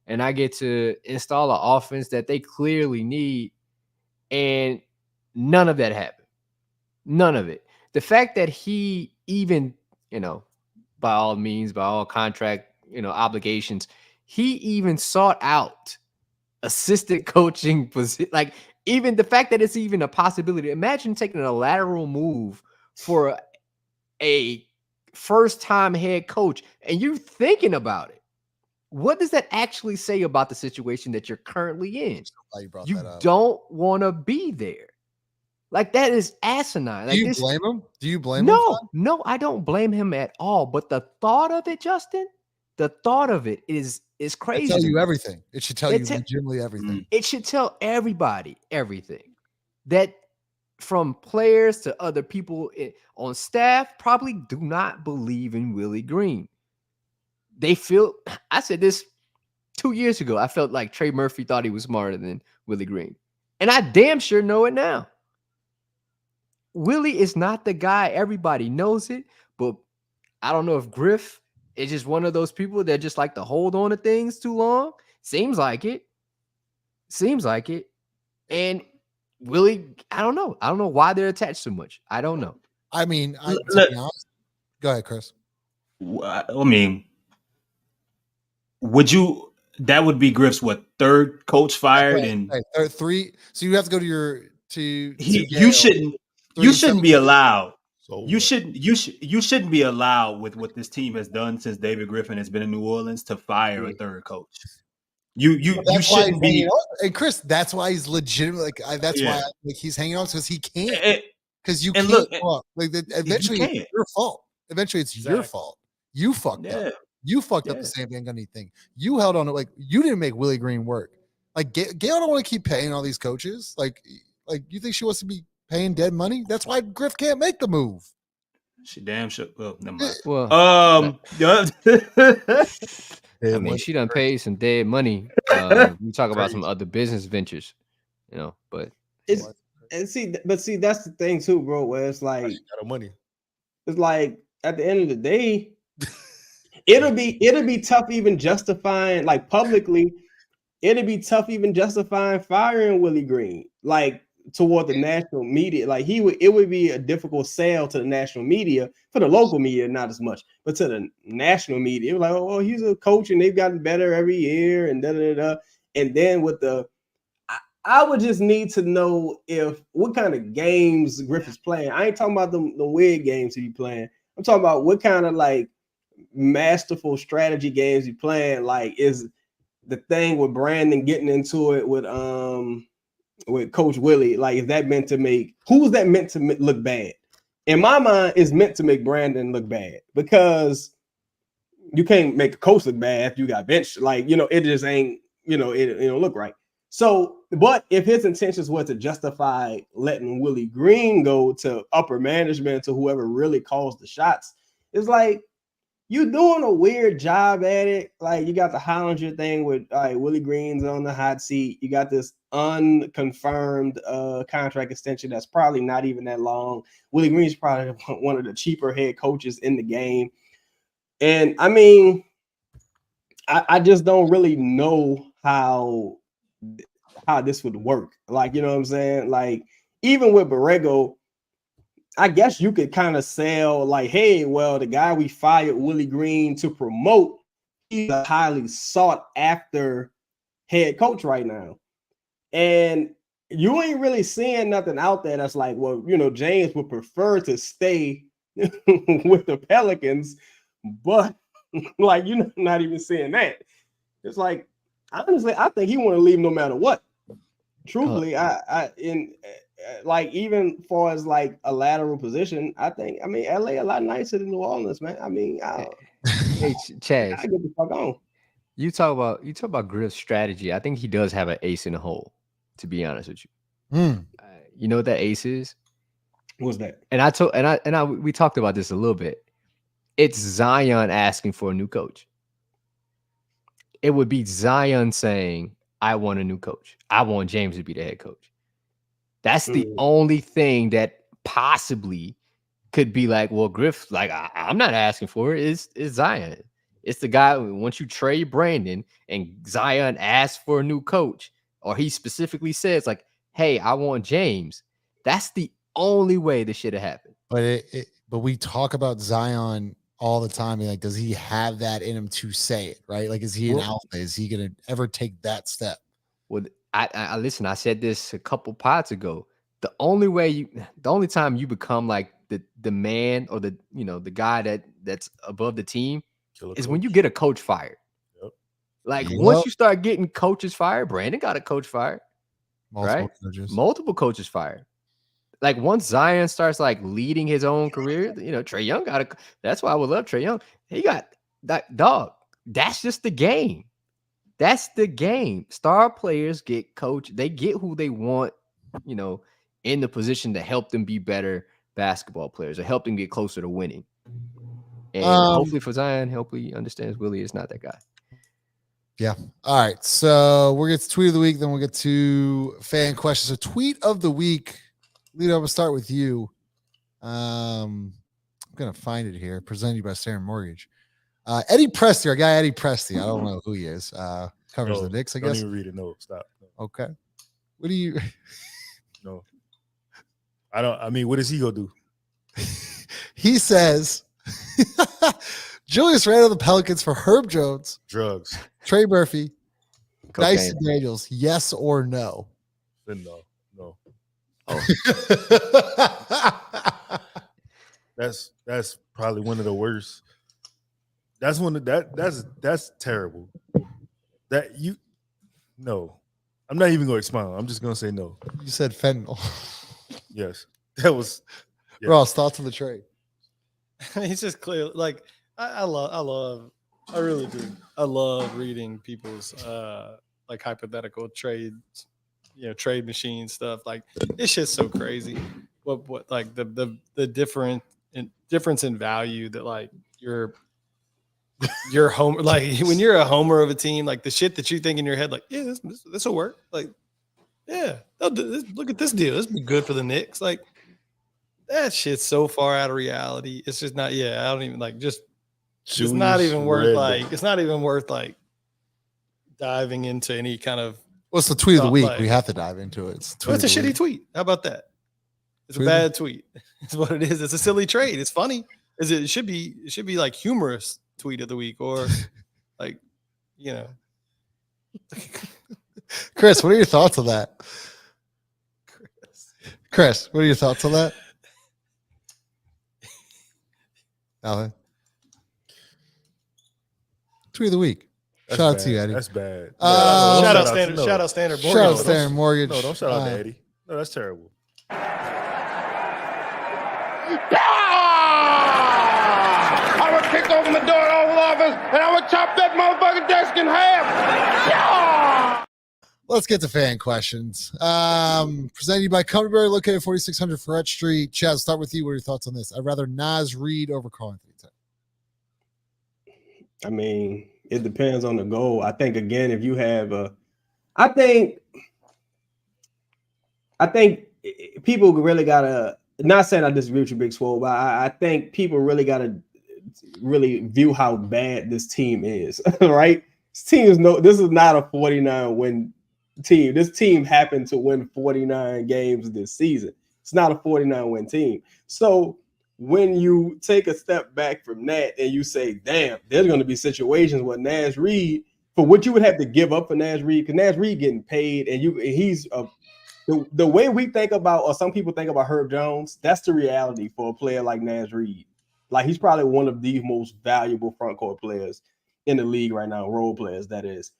and I get to install an offense that they clearly need. And none of that happened. None of it. The fact that he even, by all means, by all contract, obligations, he even sought out assistant coaching position. Like, even the fact that it's even a possibility. Imagine taking a lateral move for a first-time head coach and you thinking about it. What does that actually say about the situation that you're currently in? You don't want to be there. Like, that is asinine. Do you blame him? Do you blame him? No, I don't blame him at all. But the thought of it, Justin, the thought of it is crazy. It tell you everything. It should tell you legitimately everything. It should tell everybody everything. That from players to other people on staff probably do not believe in Willie Green. They feel, I said this 2 years ago, I felt like Trey Murphy thought he was smarter than Willie Green. And I damn sure know it now. Willie is not the guy. Everybody knows it. But I don't know if Griff is just one of those people that just like to hold on to things too long. Seems like it. And Willie, I don't know. I don't know why they're attached so much. I don't know. I mean, to be honest, go ahead, Chris. I mean, that would be Griff's third coach fired, and three. So you have to go to your you shouldn't be allowed. You shouldn't be allowed with what this team has done since David Griffin has been in New Orleans to fire a third coach. You shouldn't be. And Chris, that's why he's legitimate. Why he's hanging on because he can't. Because you can't. Eventually, it's your fault. Eventually, it's your fault. You fucked up. You fucked up the Sam Van Gundy thing. You held on to you didn't make Willie Green work. Like Gail don't want to keep paying all these coaches. Like you think she wants to be paying dead money? That's why Griff can't make the move. She damn sure. Well, never mind. Well, I mean, she done paid some dead money. We talk about some other business ventures, but that's the thing too, bro. Where it's like got money. It's like at the end of the day, it'll be tough even justifying publicly. It'll be tough even justifying firing Willie Green toward the national media. It would be a difficult sell to the national media. For the local media, not as much, but to the national media, it was like, oh, he's a coach and they've gotten better every year and da. And then with I would just need to know what kind of games Griff is playing. I ain't talking about the weird games he playing. I'm talking about what kind of masterful strategy games he playing. Is the thing with Brandon getting into it with Coach Willie, is that meant to make who's that meant to look bad? In my mind, it's meant to make Brandon look bad because you can't make a coach look bad if you got benched. It just ain't, it don't look right. So, but if his intentions were to justify letting Willie Green go to upper management, to whoever really calls the shots, it's you're doing a weird job at it. You got the Hollinger thing with Willie Green's on the hot seat. You got this unconfirmed contract extension that's probably not even that long. Willie Green's probably one of the cheaper head coaches in the game. And I mean, I just don't really know how this would work. You know what I'm saying? Even with Borrego, I guess you could kind of sell hey, well, the guy we fired Willie Green to promote, he's a highly sought after head coach right now. And you ain't really seeing nothing out there that's well, James would prefer to stay with the Pelicans, but you're not even seeing that. It's honestly, I think he want to leave no matter what. Truthfully, even far as a lateral position, LA a lot nicer than New Orleans, man. Hey, Chaz, I get the fuck on. You talk about Griff's strategy. I think he does have an ace in the hole, to be honest with you. You know what that ace is? What's that? And we talked about this a little bit. It's Zion asking for a new coach. It would be Zion saying, I want a new coach. I want James to be the head coach. That's the only thing that possibly could be well, Griff, I'm not asking for it. It's Zion. It's the guy, once you trade Brandon and Zion asks for a new coach, or he specifically says hey, I want James. That's the only way this should have happened. But we talk about Zion all the time. Like, does he have that in him to say it, right? Like, is he an alpha? Is he going to ever take that step? Well, I listen, I said this a couple pods ago. The only time you become like the man or the guy that's above the team is when you get a coach fired. Yep. Like once you start getting coaches fired, Brandon got a coach fired. Multiple coaches fired. Like once Zion starts like leading his own career, Trae Young that's why I would love Trae Young. He got that dog. That's just the game. That's the game. Star players get coached. They get who they want, in the position to help them be better basketball players or help them get closer to winning. And hopefully for Zion, hopefully he understands Willie is not that guy. Yeah. All right. So we'll get to tweet of the week. Then we'll get to fan questions. So tweet of the week. Lito, I'm going to start with you. I'm going to find it here. Presented by Stern Mortgage. Eddie Presti, our guy Eddie Presti. I don't know who he is. Covers the Knicks, I guess. Don't even read it. No, stop. No. Okay. What do you? No. I don't. I mean, what does he go do? He says Julius Randle the Pelicans for Herb Jones, drugs, Trey Murphy, Cocaine. Dyson Daniels. Yes or no? Then no. Oh. That's probably one of the worst. That's terrible. No. I'm not even gonna expound. I'm just gonna say no. You said fentanyl. Yes. That was Ross, thoughts on the trade? It's just clear. Like I really do. I love reading people's like hypothetical trades, trade machine stuff. Like it's just so crazy. What like the difference in value that like you're home, like when you're a homer of a team, like the shit that you think in your head, like, yeah, this will work. Like, yeah, look at this deal. This would be good for the Knicks. Like that shit's so far out of reality. It's just not. Yeah, I don't even like. Just it's not even worth like. It's not even worth like diving into any kind of. What's the tweet of the week? We have to dive into it. It's a shitty tweet. How about that? It's a bad tweet. It's what it is. It's a silly trade. It's funny. It should be like humorous tweet of the week or like, Chris, what are your thoughts on that? Chris, what are your thoughts on that? Nothing. Tweet of the week. Shout out to you, Eddie. That's bad. Shout out Standard. Shout out Standard. Shout out Standard Mortgage. No, don't shout out to Eddie. No, that's terrible. I would kick open the door to the Oval Office and I would chop that motherfucking desk in half. Let's get to fan questions. Presented by Company Berry, located at 4600 Ferret Street. Chad, start with you. What are your thoughts on this? I'd rather Nas Reed over Karl Anthony Towns. I mean, it depends on the goal. I think again, if you have I think people really gotta. Not saying I disagree with you, Big Swole, but I think people really gotta really view how bad this team is. Right? This is not a 49 win team. This team happened to win 49 games this season. It's not a 49 win team. So when you take a step back from that and you say, damn, there's going to be situations where Nas Reed, for what you would have to give up for Nas Reed, because Nas Reed getting paid and he's the way we think about, or some people think about Herb Jones, that's the reality for a player like Nas Reed. Like he's probably one of the most valuable front court players in the league right now, role players, that is.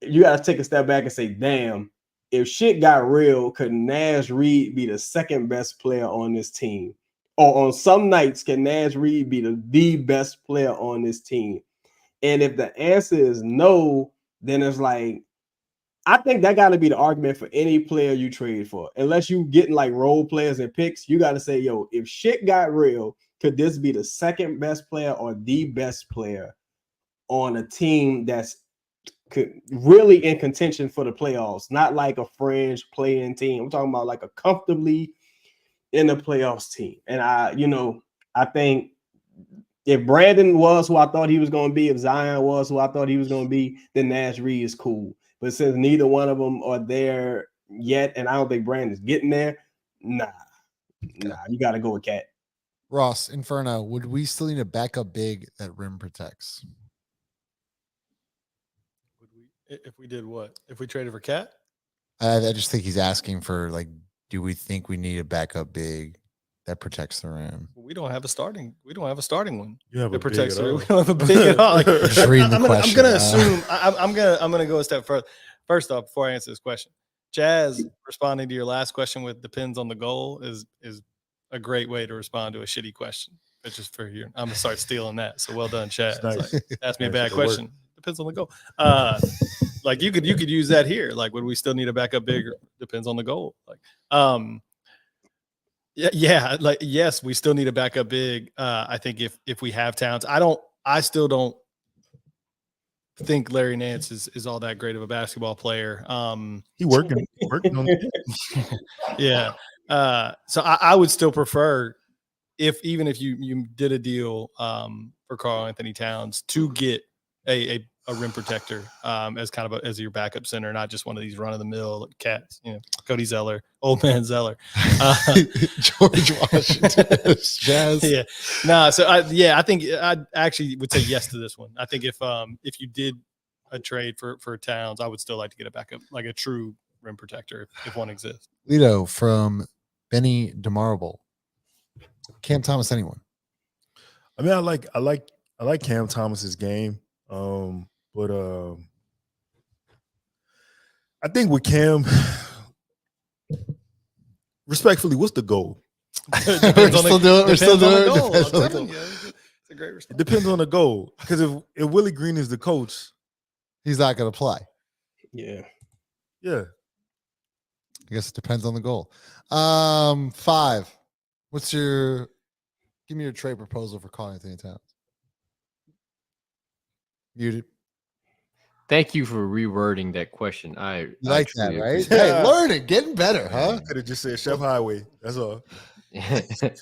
You got to take a step back and say, damn, if shit got real, could Nas Reed be the second best player on this team? Or on some nights, can Nas Reed be the best player on this team? And if the answer is no, then it's like, I think that got to be the argument for any player you trade for. Unless you getting like role players and picks, you got to say, yo, if shit got real, could this be the second best player or the best player on a team that's really in contention for the playoffs? Not like a fringe playing team. I'm talking about like a comfortably in the playoffs team. And I think if Brandon was who I thought he was going to be, if Zion was who I thought he was going to be, then Nas Reed is cool. But since neither one of them are there yet, and I don't think Brandon's getting there, nah. Nah, you got to go with Cat. Ross, Inferno, would we still need a backup big that rim protects? Would we, if we did what? If we traded for Cat? I just think he's asking for, like, do we think we need a backup big that protects the rim? We don't have a starting. We don't have a starting one. You have that a big protects at the rim. all. We don't have a big at all. Like, Just reading the I'm question. gonna assume. I'm gonna go a step further. First off, before I answer this question, Jazz responding to your last question with depends on the goal is a great way to respond to a shitty question. It's just for you. I'm gonna start stealing that. So well done, Chaz. Nice. Like, ask me a Nice. bad Good work. question. Depends on the goal. Like you could use that here. Like, would we still need a backup big? Depends on the goal. Like, yeah. Like, yes, we still need a backup big. I think if we have Towns, I still don't think Larry Nance is all that great of a basketball player. He working on it. Yeah. So I would still prefer even if you did a deal for Karl Anthony Towns to get a rim protector as kind of as your backup center, not just one of these run of the mill cats, Cody Zeller, old man Zeller, George Washington, Jazz. Yeah. No, so I think I actually would say yes to this one. I think if you did a trade for Towns, I would still like to get a backup, like a true rim protector if one exists. Lito from Benny DeMarble. Cam Thomas, anyone? I mean, I like Cam Thomas's game. But I think with Cam, respectfully, what's the goal? We're still doing it. It's a great response. It depends on the goal. Because if Willie Green is the coach, he's not going to play. Yeah. Yeah. I guess it depends on the goal. 5. Give me your trade proposal for Karl Anthony Towns. Muted. Thank you for rewording that question. I Like that, truly right? appreciate Hey, learn it. Getting better, huh? Could have just said Chef Highway. That's all. it.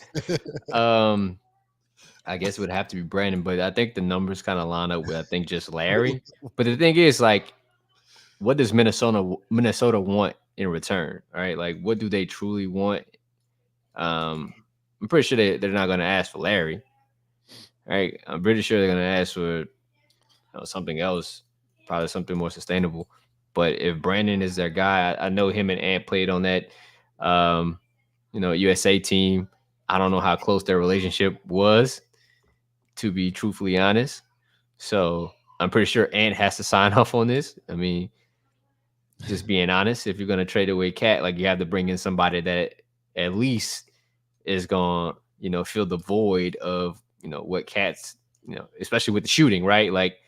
I guess it would have to be Brandon, but I think the numbers kind of line up with, I think, just Larry. But the thing is, like, what does Minnesota want in return? All right, like, what do they truly want? I'm pretty sure they're not going to ask for Larry. All right, I'm pretty sure they're going to ask for something else, probably something more sustainable. But if Brandon is their guy, I know him and Ant played on that, USA team. I don't know how close their relationship was, to be truthfully honest. So I'm pretty sure Ant has to sign off on this. I mean, just being honest, if you're going to trade away Cat, like, you have to bring in somebody that at least is going to, fill the void of, what Cat's, especially with the shooting, right? Like,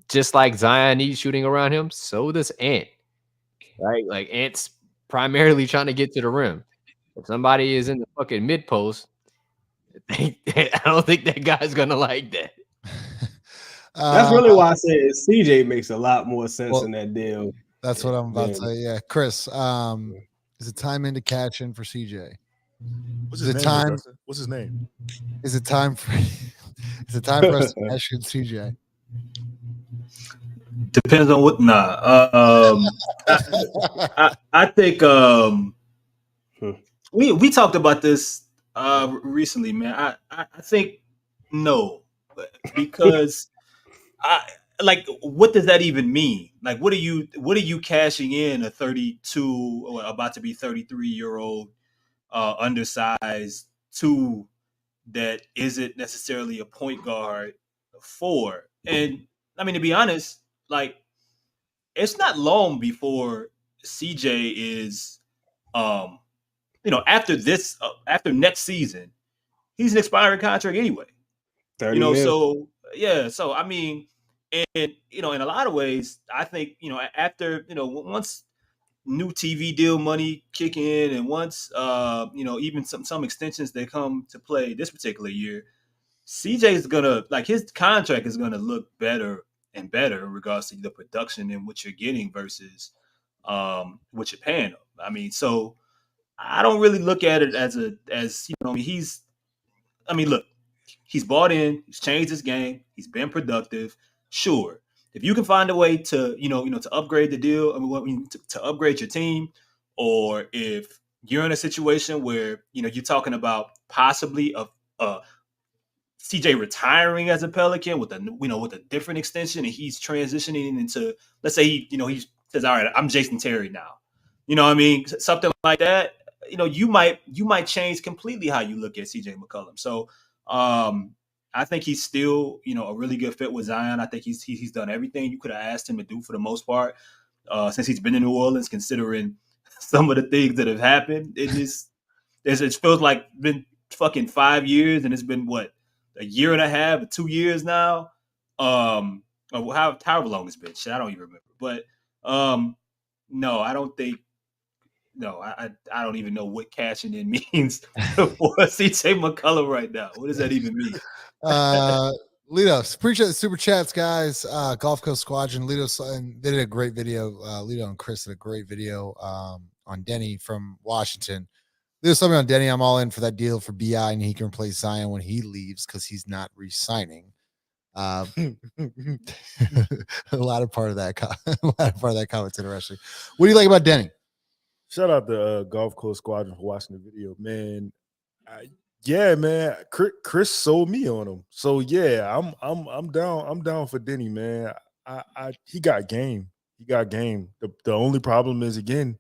just like Zion needs shooting around him, so does Ant, right? Like, Ant's primarily trying to get to the rim. If somebody is in the fucking mid post, I don't think that guy's gonna like that. That's really why I said CJ makes a lot more sense in that deal. That's what I'm about to say. Yeah, Chris, is it time into catch in for CJ? What's Is his it name? time? What's his name? Is it time for? Is it time for us to cash in CJ? Depends on what. I think we talked about this recently, man. I think no, because what does that even mean? Like, what are you cashing in a 32 or about to be 33-year-old undersized two that isn't necessarily a point guard for? And I mean, to be honest, like, it's not long before CJ is, after next season, he's an expiring contract anyway. 30 mil. So yeah. So I mean, and in a lot of ways, I think after once new TV deal money kick in, and once even some extensions that come to play this particular year, CJ's gonna, like, his contract is gonna look better and better in regards to the production and what you're getting versus what you're paying him. I mean, so I don't really look at it as look, he's bought in, he's changed his game, he's been productive. Sure, if you can find a way to to upgrade the deal, to upgrade your team, or if you're in a situation where you're talking about possibly a CJ retiring as a Pelican with a different extension, and he's transitioning into, let's say he says, all right, I'm Jason Terry now. You know what I mean? Something like that. You might change completely how you look at CJ McCollum. So I think he's still, a really good fit with Zion. I think he's done everything you could have asked him to do for the most part since he's been in New Orleans, considering some of the things that have happened. It feels like been fucking 5 years, and it's been what, a year and a half, 2 years now. However long it's been. Shit, I don't even remember. But no, I don't think. No, I don't even know what cashing in means for CJ McCollum right now. What does that even mean? Lito, appreciate the super chats, guys. Gulf Coast Squadron, Lito, and they did a great video. Lito and Chris did a great video on Deni from Washington. There's something on Deni. I'm all in for that deal for BI, and he can replace Zion when he leaves because he's not re-signing. A lot of part of that comment's interesting. What do you like about Deni? Shout out to Gulf Coast Squadron for watching the video, man. Yeah, man. Chris sold me on him, so yeah, I'm down. I'm down for Deni, man. He got game. He got game. The only problem is, again,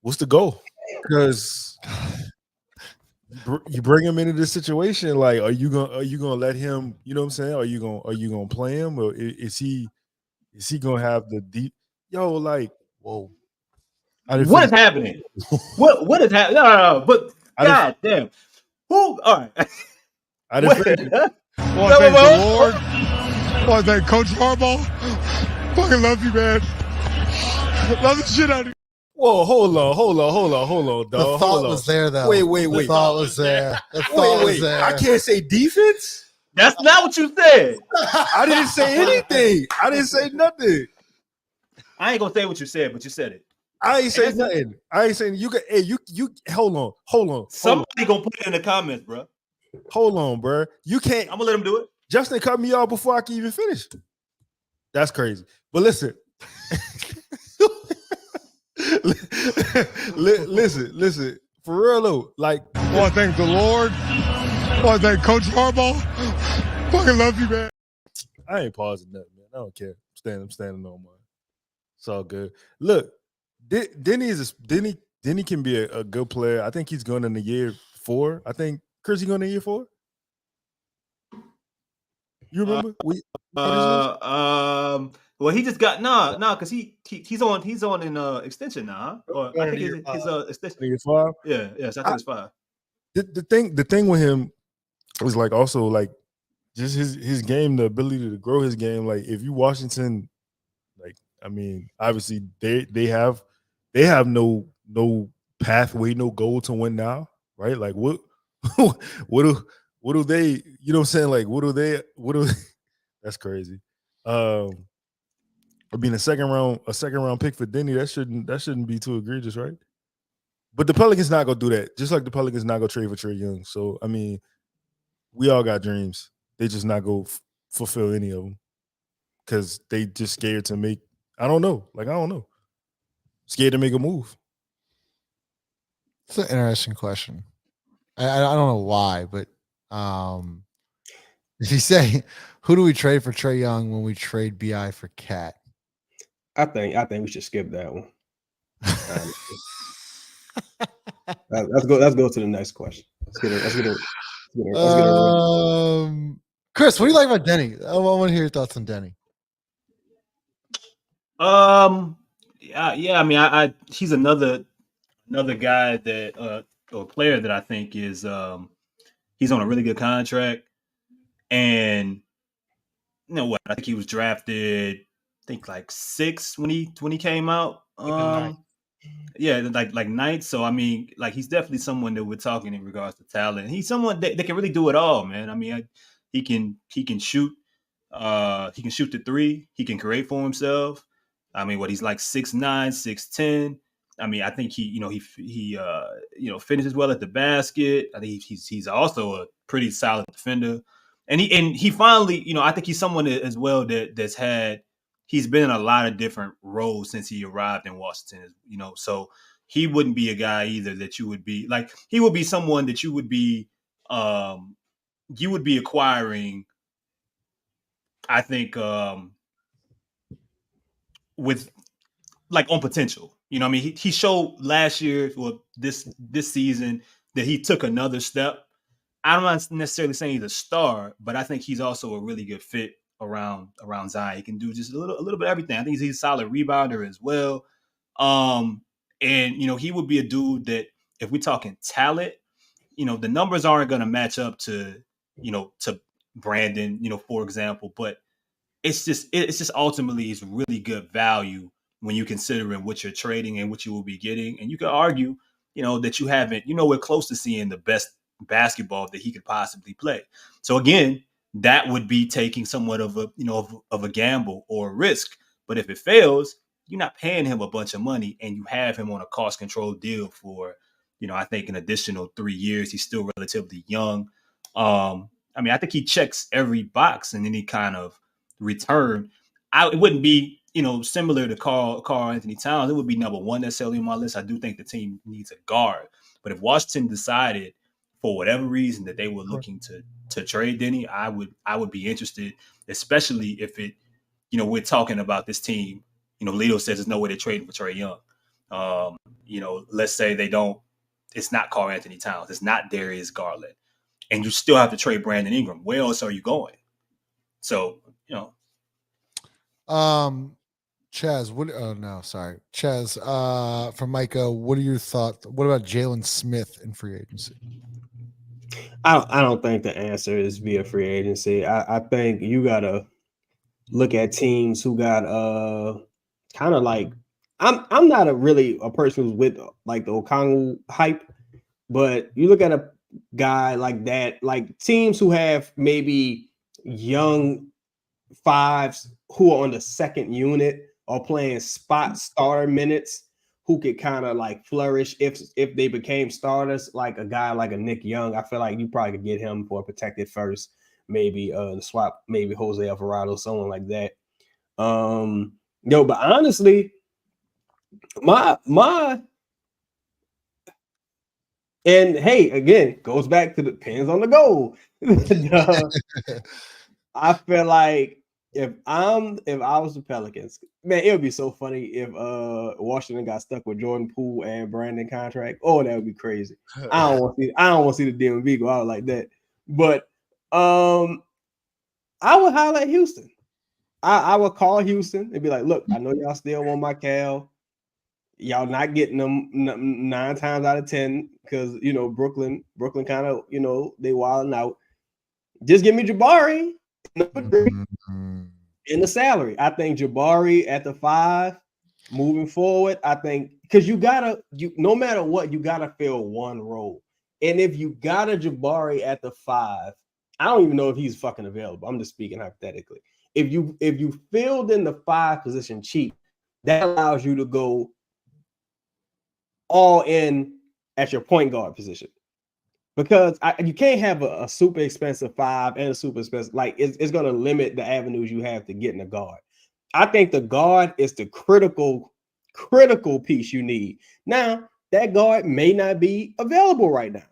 what's the goal? Because you bring him into this situation, like, are you gonna let him? You know what I'm saying? Are you gonna play him, or is he gonna have the deep? Yo, like, whoa. What is happening? What is happening? No. But God damn. Who? All right. I want to thank the Lord. I want to thank Coach Harbaugh. Fucking love you, man. Love the shit out of you. Whoa, hold on, dog. The thought was there, though. Wait. The thought was there. The thought was there. I can't say defense? That's not what you said. I didn't say anything. I didn't say nothing. I ain't gonna say what you said, but you said it. I ain't saying nothing. I ain't saying you can. Hey, you hold on. Somebody gonna put it in the comments, bro. Hold on, bro. You can't. I'm gonna let him do it. Justin cut me off before I can even finish. That's crazy. But listen. listen. For real though, like, I want to thank the Lord. I want to thank Coach Harbaugh. Fucking love you, man. I ain't pausing nothing, man. I don't care. I'm standing on mine. It's all good. Look, Deni can be a good player. I think he's going in the year 4. I think Chris, you going in year 4? You remember? Well, he just got because he's on an extension now. Huh? Or I think his extension. Year 5. Yes, I think it's 5. The thing with him was, like, also, like, just his game, the ability to grow his game. Like, if you Washington, like, I mean, obviously they have no pathway, no goal to win now, right? Like, what do they, you know what I'm saying? Like, what do they that's crazy. Being a second round pick for Deni, that shouldn't be too egregious, right? But the Pelicans not gonna do that. Just like the Pelicans not gonna trade for Trae Young. So I mean, we all got dreams. They just not go fulfill any of them because they just scared to make. I don't know. Scared to make a move. It's an interesting question. I don't know why, but if you say, who do we trade for Trae Young when we trade BI for Cat? I think we should skip that one. Let's go to the next question. Let's get it. Chris, what do you like about Deni? I want to hear your thoughts on Deni. Yeah. I mean, he's another guy that or player that I think is he's on a really good contract, and you know what? I think he was drafted, I think like 6 when he came out. Yeah, like 9th. So I mean, like, he's definitely someone that we're talking in regards to talent. He's someone that can really do it all, man. I mean, he can shoot. He can shoot the 3. He can create for himself. I mean, he's like 6'9", 6'10". I mean, I think he finishes well at the basket. I think he's also a pretty solid defender. And he finally, I think he's someone as well he's been in a lot of different roles since he arrived in Washington, so he wouldn't be a guy either that you would be like. He would be someone that you would be acquiring. I think with like on potential. You know what I mean? He showed last year or this season that he took another step. I'm not necessarily saying he's a star, but I think he's also a really good fit around Zion. He can do just a little bit of everything. I think he's a solid rebounder as well. And you know, he would be a dude that if we're talking talent, you know, the numbers aren't going to match up to Brandon, you know, for example, but it's just ultimately it's really good value when you consider what you're trading and what you will be getting. And you could argue, you know, that we're close to seeing the best basketball that he could possibly play. So again, that would be taking somewhat of a gamble or a risk. But if it fails, you're not paying him a bunch of money and you have him on a cost control deal for, you know, I think an additional 3 years. He's still relatively young. I mean, I think he checks every box in any kind of return. It wouldn't be, you know, similar to Karl Anthony Towns. It would be number one necessarily on my list. I do think the team needs a guard. But if Washington decided for whatever reason that they were looking to trade Deni, I would be interested, especially if it, you know, we're talking about this team. You know, Lito says there's no way they're trading for Trae Young. You know, let's say they don't. It's not Karl Anthony Towns. It's not Darius Garland, and you still have to trade Brandon Ingram. Where else are you going? So, you know. Chaz, Chaz, from Micah, what are your thoughts? What about Jalen Smith in free agency? I don't think the answer is via free agency. I think you gotta look at teams who got kind of like I'm not a person who's with like the Okongwu hype, but you look at a guy like that, like teams who have maybe young fives who are on the second unit or playing spot starter minutes who could kind of like flourish if they became starters, like a guy like a Nick Young. I feel like you probably could get him for a protected first, maybe swap, maybe Jose Alvarado, someone like that. But honestly, my and hey, again, goes back to the depends on the goal. I feel like if I was the Pelicans, man, it would be so funny if Washington got stuck with Jordan Poole and Brandon contract. Oh, that would be crazy. I don't want to see the DMV go out like that. But I would highlight Houston. I would call Houston and be like, look, I know y'all still want my Cal. Y'all not getting them 9 times out of 10 because, you know, Brooklyn kind of, you know, they wilding out. Just give me Jabari number 3 in the salary. I think Jabari at the 5 moving forward. I think because you no matter what, you gotta fill one role. And if you got a Jabari at the 5, I don't even know if he's fucking available. I'm just speaking hypothetically. If you filled in the 5 position cheap, that allows you to go all in at your point guard position. Because you can't have a super expensive 5 and a super expensive, like it's going to limit the avenues you have to get in a guard. I think the guard is the critical piece you need. Now, that guard may not be available right now.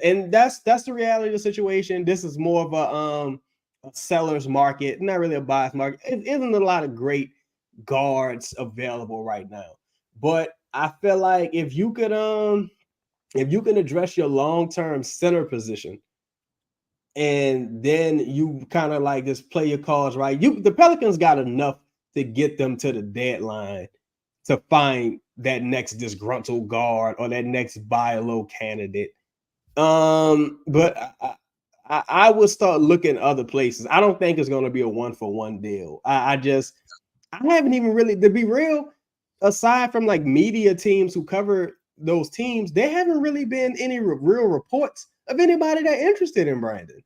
And that's the reality of the situation. This is more of a seller's market, not really a buyer's market. It isn't a lot of great guards available right now. But I feel like if you can address your long-term center position and then you kind of like just play your cards right. The Pelicans got enough to get them to the deadline to find that next disgruntled guard or that next buy low candidate. But I would start looking other places. I don't think it's going to be a 1-for-1 deal. I haven't even really, to be real, aside from like media teams who cover those teams, there haven't really been any real reports of anybody that interested in Brandon.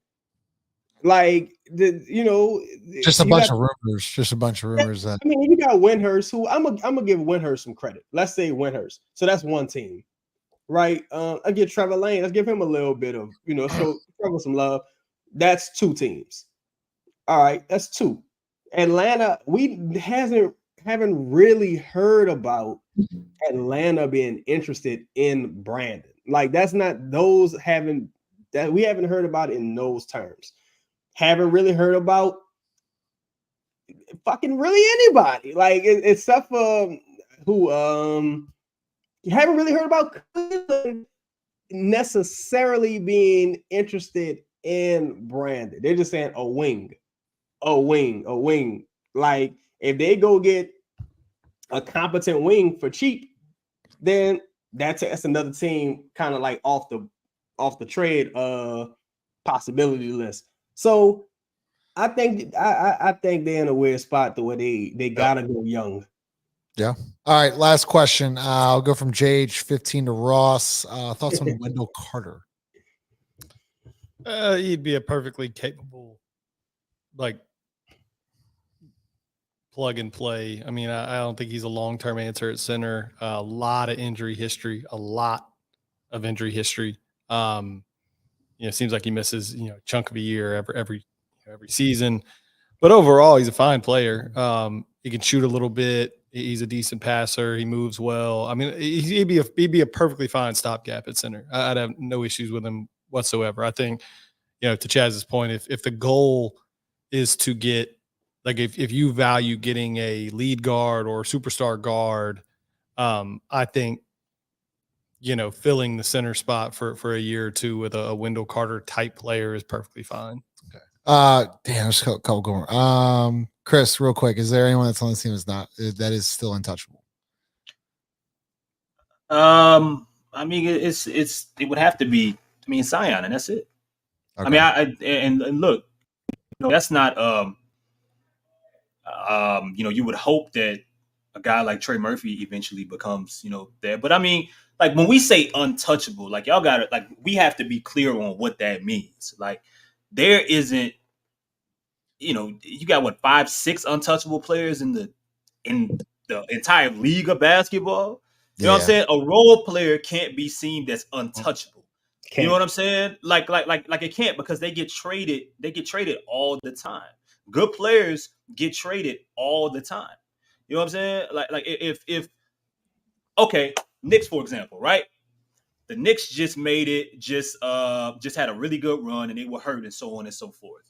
Like just a bunch of rumors. That I mean, you got Windhurst, who I'm gonna give Windhurst some credit. Let's say Windhurst. So that's one team, right? I give Trevor Lane. Let's give him a little bit of show Trevor some love. That's 2 teams. All right, that's 2. Atlanta, haven't really heard about Atlanta being interested in Brandon. Like that's not those haven't that we haven't heard about in those terms. Haven't really heard about fucking really anybody. Like except for who you haven't really heard about Cleveland necessarily being interested in Brandon. They're just saying a wing. Like if they go get a competent wing for cheap, then that's another team kind of like off the trade possibility list. So I think they're in a weird spot the way they gotta go young. Yeah. All right. Last question. I'll go from JH15 to Ross. Thoughts on Wendell Carter? He'd be a perfectly capable, like, plug and play. I mean, I don't think he's a long-term answer at center. A lot of injury history. Seems like he misses, a chunk of a year every season. But overall, he's a fine player. He can shoot a little bit. He's a decent passer. He moves well. I mean, he'd be a perfectly fine stopgap at center. I'd have no issues with him whatsoever. I think, to Chaz's point, if the goal is to get, like, if you value getting a lead guard or superstar guard, I think, filling the center spot for a year or two with a Wendell Carter type player is perfectly fine. Damn, there's a couple going. Chris, real quick, is there anyone that's on the team that is still untouchable? I mean, it would have to be. I mean, Zion, and that's it. Okay. I mean, and look, that's not. You would hope that a guy like Trey Murphy eventually becomes, there. But I mean, like when we say untouchable, like y'all got it. Like we have to be clear on what that means. Like there isn't. You got 5-6 untouchable players in the entire league of basketball. You know what I'm saying? A role player can't be seen as untouchable. You know what I'm saying? Like it can't, because they get traded. They get traded all the time. Good players get traded all the time. You know what I'm saying? Like if okay, Knicks, for example, right? The Knicks just made it, just had a really good run, and they were hurt and so on and so forth.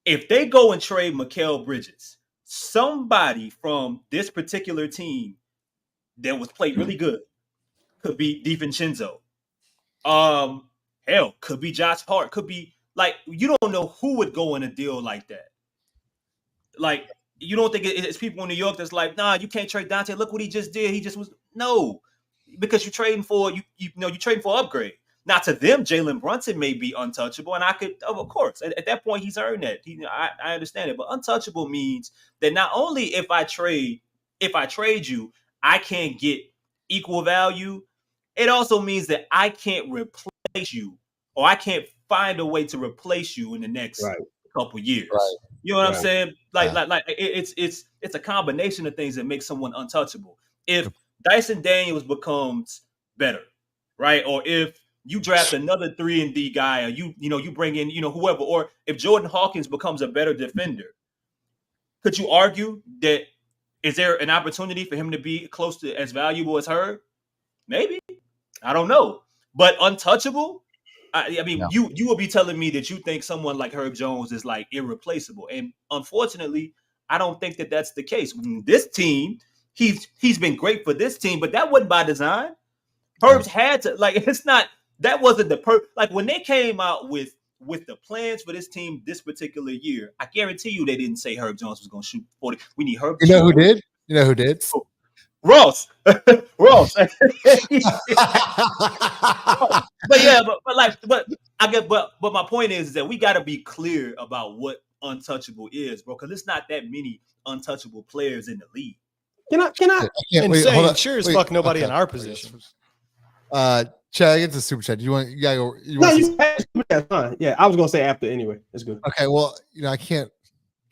If they go and trade Mikal Bridges, somebody from this particular team that was played really good, could be DiVincenzo. Hell, could be Josh Hart. Could be, like, you don't know who would go in a deal like that. Like, you don't think it's people in New York that's like, nah, you can't trade Dante. Look what he just did. He just was because you're trading for you're trading for upgrade. Now, to them, Jalen Brunson may be untouchable, and I could, of course, at that point, he's earned that. I understand it, but untouchable means that not only if I trade you, I can't get equal value. It also means that I can't replace you, or I can't find a way to replace you in the next couple years. Right. You know what I'm saying? Like it's a combination of things that make someone untouchable. If Dyson Daniels becomes better, right, or if you draft another 3-and-D guy, or you bring in, whoever, or if Jordan Hawkins becomes a better defender, could you argue that is there an opportunity for him to be close to as valuable as Herb? Maybe. I don't know. But untouchable? I mean, you will be telling me that you think someone like Herb Jones is like irreplaceable. And unfortunately, I don't think that that's the case. This team, he's been great for this team, but that wasn't by design. Herb's had to, like, it's not, that wasn't like when they came out with the plans for this team this particular year, I guarantee you they didn't say Herb Jones was going to shoot 40. We need Herb. You know who did? Ross. Ross. But my point is that we got to be clear about what untouchable is, bro, because it's not that many untouchable players in the league. Can I? Insane. Sure as fuck nobody in our position. Chad, get the super chat. You gotta go. That's fine. Yeah, I was gonna say after anyway. It's good. Okay, well, I can't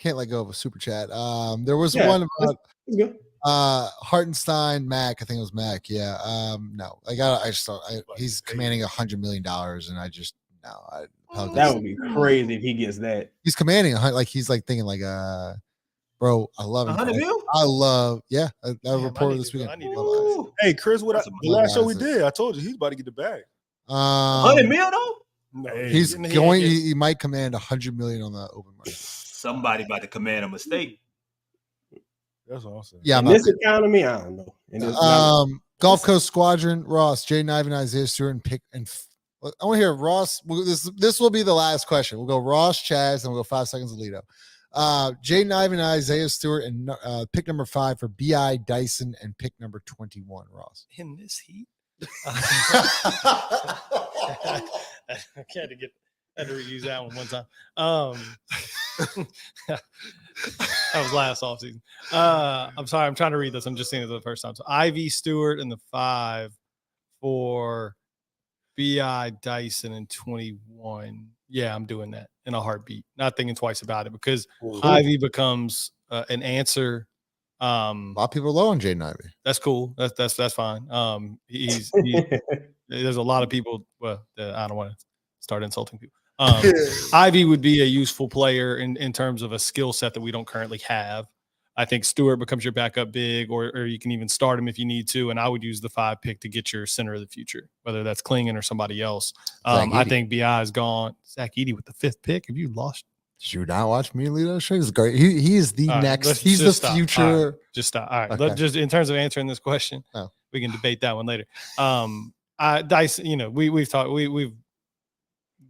let go of a super chat. There was one about Hartenstein, Mac. I think it was Mac. Yeah. No, he's commanding $100 million, and I just no. That would be crazy if he gets that. He's commanding he's like thinking like Bro, I love him. 100 mil? I love, yeah. That Damn, I reported need this to go. weekend. I need to Love go. Ice. Hey, Chris, the That's last show we Isaac. did, I told you he's about to get the bag. 100 mil though? No, Hey, He's he going. gets- He might command $100 million on the open market. Somebody about to command a mistake. That's what I'm saying. Yeah, In I'm this not, economy, I don't know. In this, Gulf Coast Squadron, Ross, Jaden Ivey, and Isaiah Stewart, and pick. And I want to hear Ross. This will be the last question. We'll go Ross, Chaz, and we'll go 5 seconds of Lito. Jaden Ivey and Isaiah Stewart, and pick number 5 for Bi Dyson, and pick number 21. Ross. in this heat. I had to reuse that one time. That was last offseason. I'm sorry, I'm trying to read this. I'm just seeing it for the first time. So Ivy Stewart in the 5 for Bi Dyson and 21. Yeah, I'm doing that in a heartbeat. Not thinking twice about it because Ivy becomes an answer. A lot of people are low on Jaden Ivey. That's cool. That's fine. He's there's a lot of people. Well, I don't want to start insulting people. Ivy would be a useful player in terms of a skill set that we don't currently have. I think Stewart becomes your backup big, or you can even start him if you need to. And I would use the 5 pick to get your center of the future, whether that's Klingon or somebody else. I think Bi is gone. Zach Edey with the 5th pick. Have you lost? Did you not watch me, Lito? Show is great. He is the All right, next. let's He's the just stop. future. All right, just stop. All right. Okay. Just in terms of answering this question, we can debate that one later. Dyson, we've talked. We've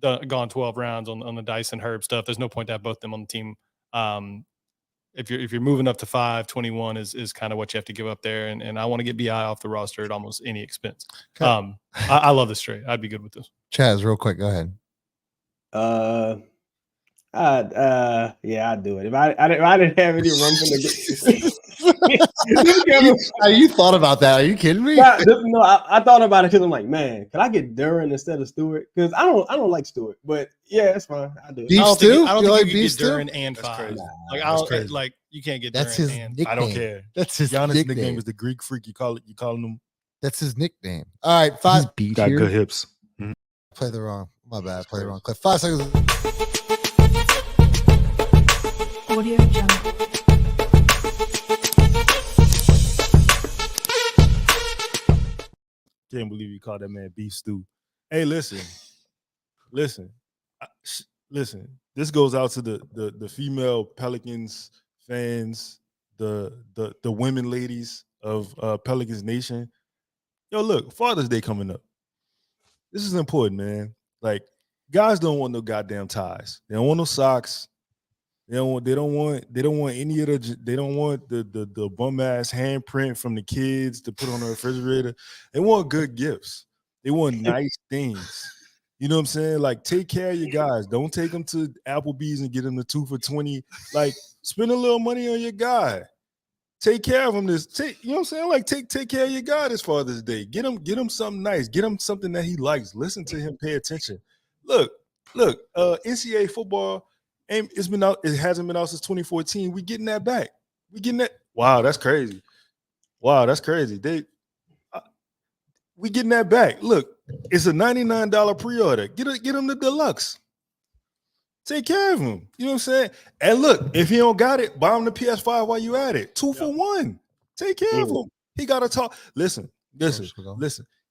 gone 12 rounds on the Dyson Herb stuff. There's no point to have both of them on the team. If you're moving up to 5, 21 is kind of what you have to give up there. And I want to get BI off the roster at almost any expense. Okay. I love this trade. I'd be good with this. Chaz, real quick, go ahead. Yeah, I'd do it. If I didn't have any room for the You thought about that? Are you kidding me? No, I thought about it because I'm like, man, could I get Duran instead of Stewart? Because I don't like Stewart, but yeah, it's fine. I do it. Beef I stew? don't You think like you beef get stew? Duran and That's 5. crazy. Like you can't get That's Duran his and nickname. I don't care. That's his Giannis' nickname. nickname is the Greek Freak. You calling him? That's his nickname. All right, 5. Beat Got here. good hips. Play the wrong. My bad. Play the wrong clip. 5 seconds. Audio Jungle. Can't believe you called that man beef stew. Hey, listen. This goes out to the female Pelicans fans, the women ladies of Pelicans Nation. Yo, look, Father's Day coming up. This is important, man. Like, guys don't want no goddamn ties. They don't want no socks. They don't want any of the. They don't want the bum ass handprint from the kids to put on the refrigerator. They want good gifts. They want nice things. You know what I'm saying? Like, take care of your guys. Don't take them to Applebee's and get them the 2 for $20. Like, spend a little money on your guy. Take care of him. You know what I'm saying? Like, take care of your guy this Father's Day. Get him something nice. Get him something that he likes. Listen to him. Pay attention. Look. NCAA football. It hasn't been out since 2014. We getting that back. We getting that. Wow, that's crazy. We getting that back. Look, it's a $99 pre-order. Get him the deluxe. Take care of him. You know what I'm saying? And look, if he don't got it, buy him the PS5 while you at it. 2 for 1. Take care of him. He got to talk. Listen.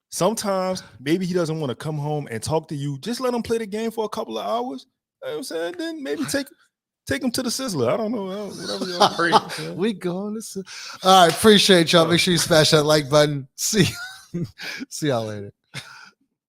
Sometimes maybe he doesn't want to come home and talk to you. Just let him play the game for a couple of hours. You know what I'm saying? Then maybe take him to the Sizzler. I don't know. Whatever y'all We going to. All right, appreciate y'all. Make sure you smash that like button. See y'all later.